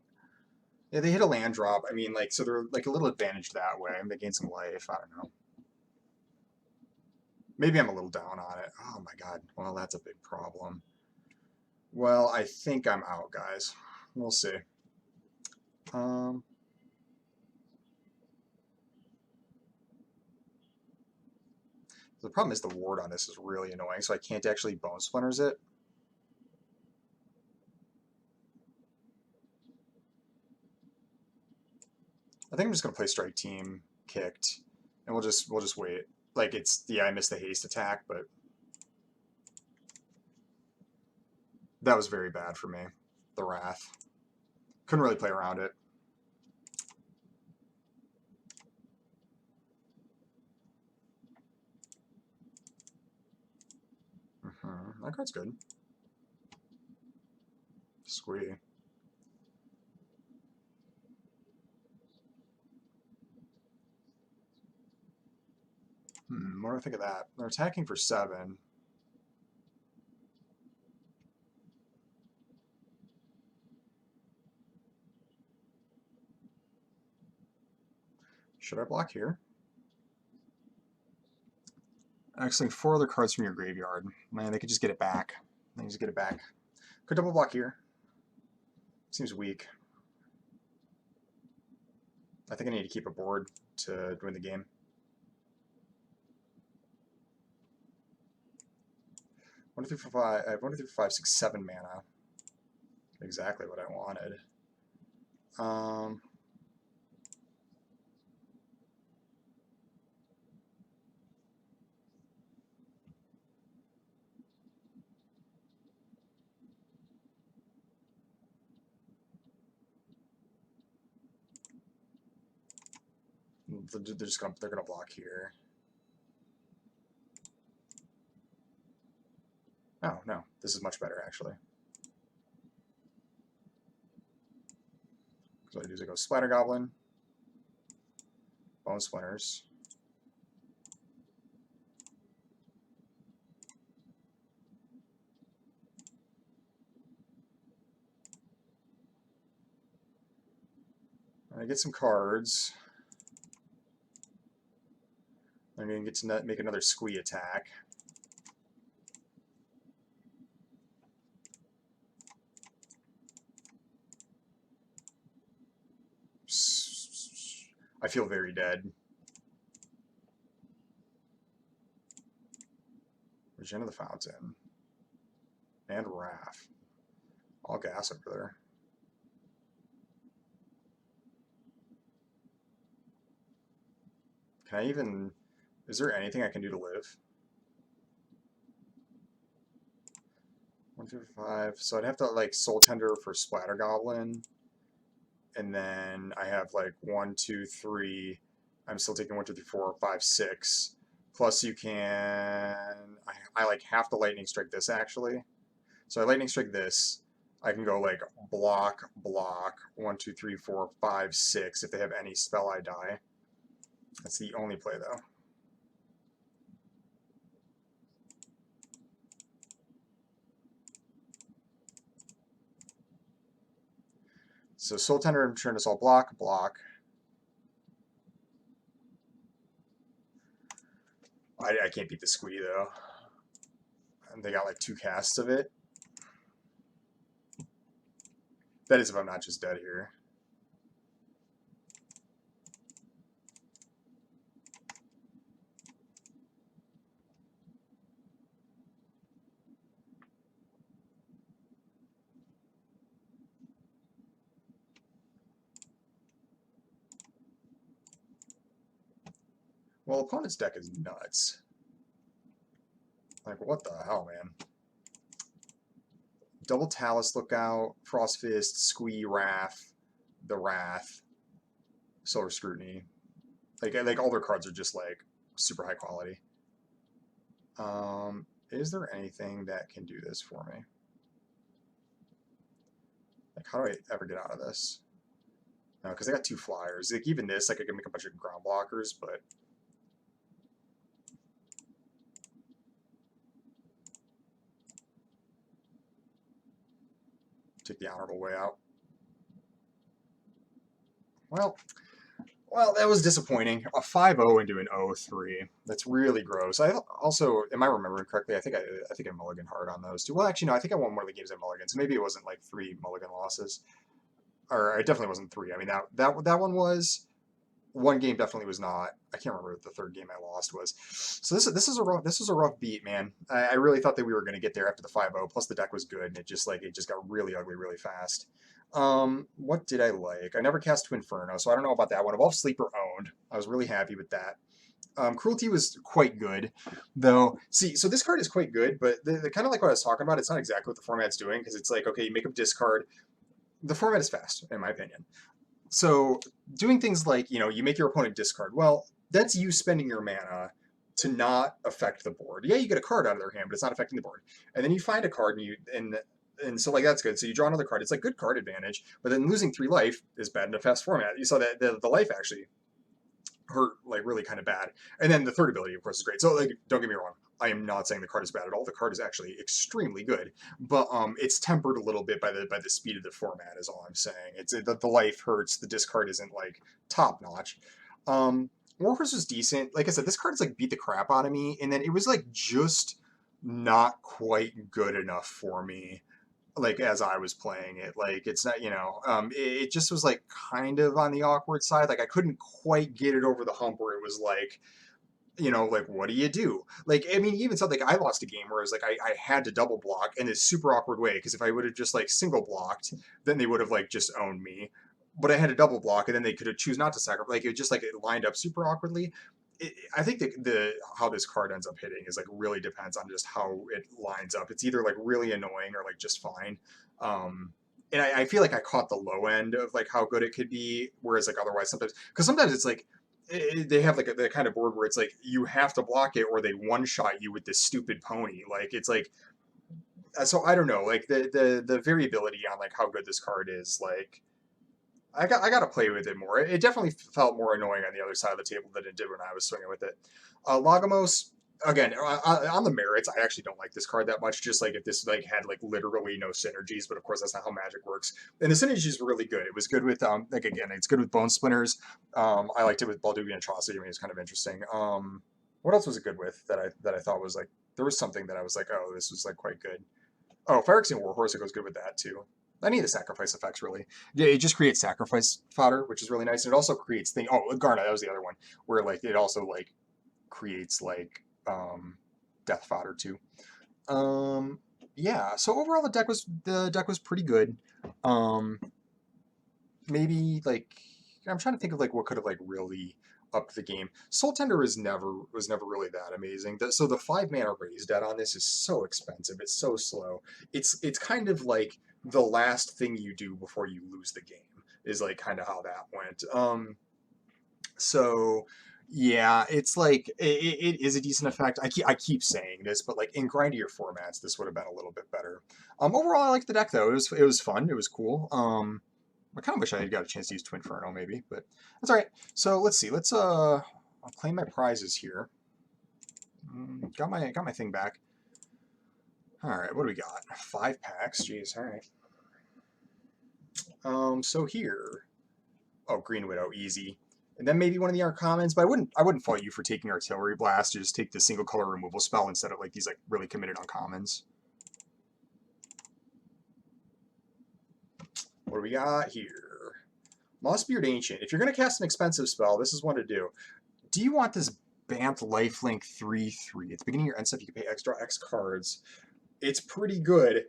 yeah, they hit a land drop. I mean, like, so they're, like, a little advantaged that way. They gain some life. I don't know. Maybe I'm a little down on it. Oh, my God. Well, that's a big problem. Well, I think I'm out, guys. We'll see. The problem is the ward on this is really annoying, so I can't actually Bone Splinters it. I think I'm just gonna play Strike Team kicked, and we'll just wait. Like it's yeah, I missed the haste attack, but that was very bad for me. The Wrath. Couldn't really play around it. That card's good. Squee. What do I think of that? They're attacking for 7. Should I block here? Actually, 4 other cards from your graveyard. Man, they could just get it back. They just get it back. Could double block here. Seems weak. I think I need to keep a board to win the game. 1, 2, 3, 4, 5. I have 1, 2, 3, 4, 5, 6, 7 mana. Exactly what I wanted. They're gonna block here. Oh no, this is much better actually. So I do is I go Splatter Goblin, Bone Splinters. I get some cards. I'm going to get to make another Squee attack. I feel very dead. Regent of the Fountain. And Wrath. All gas over there. Can I even... Is there anything I can do to live? 1, 2, 5. So I'd have to like Soul Tender for Splatter Goblin. And then I have like 1, 2, 3. I'm still taking 1, 2, 3, 4, 5, 6. Plus you can... I like have to Lightning Strike this actually. So I Lightning Strike this. I can go like block, block, 1, 2, 3, 4, 5, 6. If they have any spell, I die. That's the only play though. So Soul Tender and turn us all block, block. I can't beat the Squee though. And they got like 2 casts of it. That is if I'm not just dead here. Well, opponent's deck is nuts. Like, what the hell, man? Double Talus Lookout, Frost Fist, Squee, Wrath, the Wrath, Solar Scrutiny. Like all their cards are just like super high quality. Is there anything that can do this for me? Like, how do I ever get out of this? because I got 2 flyers. Like even this, like I can make a bunch of ground blockers, but take the honorable way out. Well, that was disappointing. A 5-0 into an 0-3. That's really gross. I also, am I remembering correctly? I think I mulligan hard on those two. Well, actually, no. I think I won one of the games at mulligan, so maybe it wasn't like 3 mulligan losses, or it definitely wasn't 3. I mean that one was. One game definitely was not. I can't remember what the third game I lost was. So this is a rough beat, man. I really thought that we were going to get there after the 5-0. Plus the deck was good, and it just got really ugly really fast. What did I like? I never cast to Inferno, so I don't know about that one. Evolved Sleeper owned. I was really happy with that. Cruelty was quite good, though. See, so this card is quite good, but the kind of like what I was talking about, it's not exactly what the format's doing, because it's like, okay, you make a discard. The format is fast, in my opinion. So doing things like, you make your opponent discard. Well, that's you spending your mana to not affect the board. Yeah, you get a card out of their hand, but it's not affecting the board. And then you find a card and so like that's good. So you draw another card. It's like good card advantage, but then losing 3 life is bad in a fast format. You saw that the life actually hurt like really kind of bad. And then the third ability, of course, is great. So like, don't get me wrong. I am not saying the card is bad at all. The card is actually extremely good, but it's tempered a little bit by the speed of the format. Is all I'm saying. It's the life hurts. The discard isn't like top notch. Warhorse was decent. Like I said, this card's like beat the crap out of me, and then it was like just not quite good enough for me. Like as I was playing it, like it's not, it just was like kind of on the awkward side. Like I couldn't quite get it over the hump where it was like, like what do you do? Like, I mean, even something like I lost a game where it was like I had to double block in this super awkward way because if I would have just like single blocked, then they would have like just owned me. But I had to double block, and then they could have choose not to sacrifice. Like it just like it lined up super awkwardly. I think the how this card ends up hitting is like really depends on just how it lines up. It's either like really annoying or like just fine. And I feel like I caught the low end of like how good it could be, whereas like otherwise sometimes it's like they have like the kind of board where it's like you have to block it or they one shot you with this stupid pony. Like it's like so I don't know like the variability on like how good this card is like. I got to play with it more. It definitely felt more annoying on the other side of the table than it did when I was swinging with it. Lagomos, again, on the merits, I actually don't like this card that much. Just like if this like had like literally no synergies, but of course that's not how Magic works. And the synergies were really good. It was good with like again, it's good with Bone Splinters. I liked it with Balduvian Atrocity. I mean, it's kind of interesting. What else was it good with that I thought was like there was something that I was like, oh, this was like quite good. Oh, Phyrexian Warhorse, it goes good with that too. Any of the sacrifice effects really. Yeah, it just creates sacrifice fodder, which is really nice. And it also creates thing. Oh, Garna, that was the other one where like it also like creates like death fodder too. Yeah. So overall, the deck was pretty good. Um, maybe like I'm trying to think of like what could have like really upped the game. Soul Tender was never really that amazing. So the 5-mana raise debt on this is so expensive. It's so slow. It's kind of like the last thing you do before you lose the game is like kind of how that went. So yeah, it's like it is a decent effect. I keep saying this, but like in grindier formats, this would have been a little bit better. Overall, I like the deck though. It was fun. It was cool. I kind of wish I had got a chance to use Twinferno maybe, but that's all right. So let's see. I'll claim my prizes here. Got my thing back. All right, what do we got? 5 packs. Jeez, all right. So here, oh, Green Widow, easy. And then maybe one of the uncommons, but I wouldn't fault you for taking Artillery Blast to just take the single color removal spell instead of like these like really committed uncommons. What do we got here? Mossbeard Ancient. If you're going to cast an expensive spell, this is one to do. Do you want this Bant Lifelink 3/3? At the beginning of your end step, you can pay extra X cards. It's pretty good.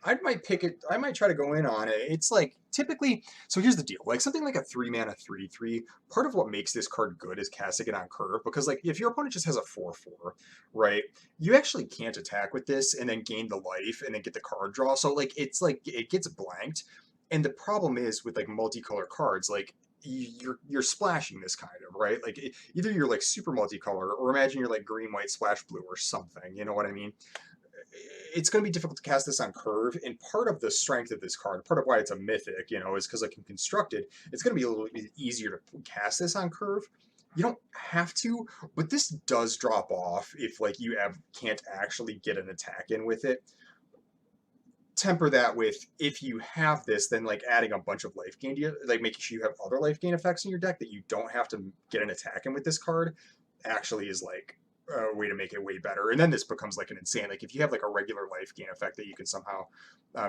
I might pick it. I might try to go in on it. It's like typically. So here's the deal. Like something like a 3-mana 3/3. Part of what makes this card good is casting it on curve because like if your opponent just has a 4/4, right? You actually can't attack with this and then gain the life and then get the card draw. So like it's like it gets blanked. And the problem is with like multicolor cards, like you're splashing this kind of right. Like either you're like super multicolor or imagine you're like green, white, splash blue or something. You know what I mean? it's going to be difficult to cast this on curve, and part of the strength of this card, part of why it's a mythic, you know, is because I can construct it. It's going to be a little bit easier to cast this on curve. You don't have to, but this does drop off if like can't actually get an attack in with it. Temper that with, if you have this, then like adding a bunch of life gain, like making sure you have other life gain effects in your deck that you don't have to get an attack in with this card, actually is like a way to make it way better. And then this becomes like an insane, like if you have like a regular life gain effect that you can somehow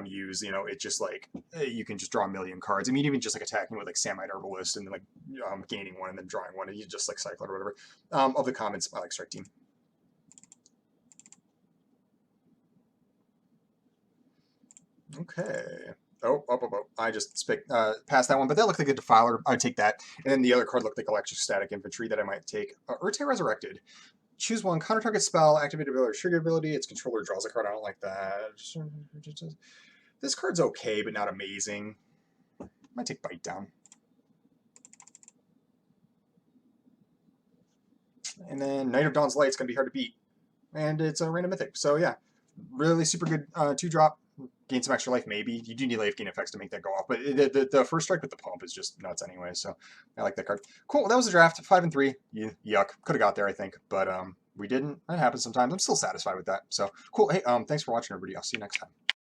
use, you know, it just like you can just draw a million cards. I mean, even just like attacking with like Samite Herbalist and then like gaining one and then drawing one, and you just like cycle it or whatever. Of the comments, I like Strike Team. Okay. I just passed that one, but that looked like a Defiler. I'd take that. And then the other card looked like Electrostatic Infantry that I might take. Urte Resurrected. Choose one. Counter target spell, activate ability, or trigger ability. Its controller draws a card. I don't like that. This card's okay, but not amazing. Might take Bite Down. And then Night of Dawn's Light is going to be hard to beat. And it's a random mythic. So yeah, really super good 2-drop. Gain some extra life, maybe. You do need life gain effects to make that go off. But the first strike with the pump is just nuts anyway, so I like that card. Cool, that was the draft. 5-3. Yuck. Could have got there, I think. But we didn't. That happens sometimes. I'm still satisfied with that. So cool. Hey, thanks for watching, everybody. I'll see you next time.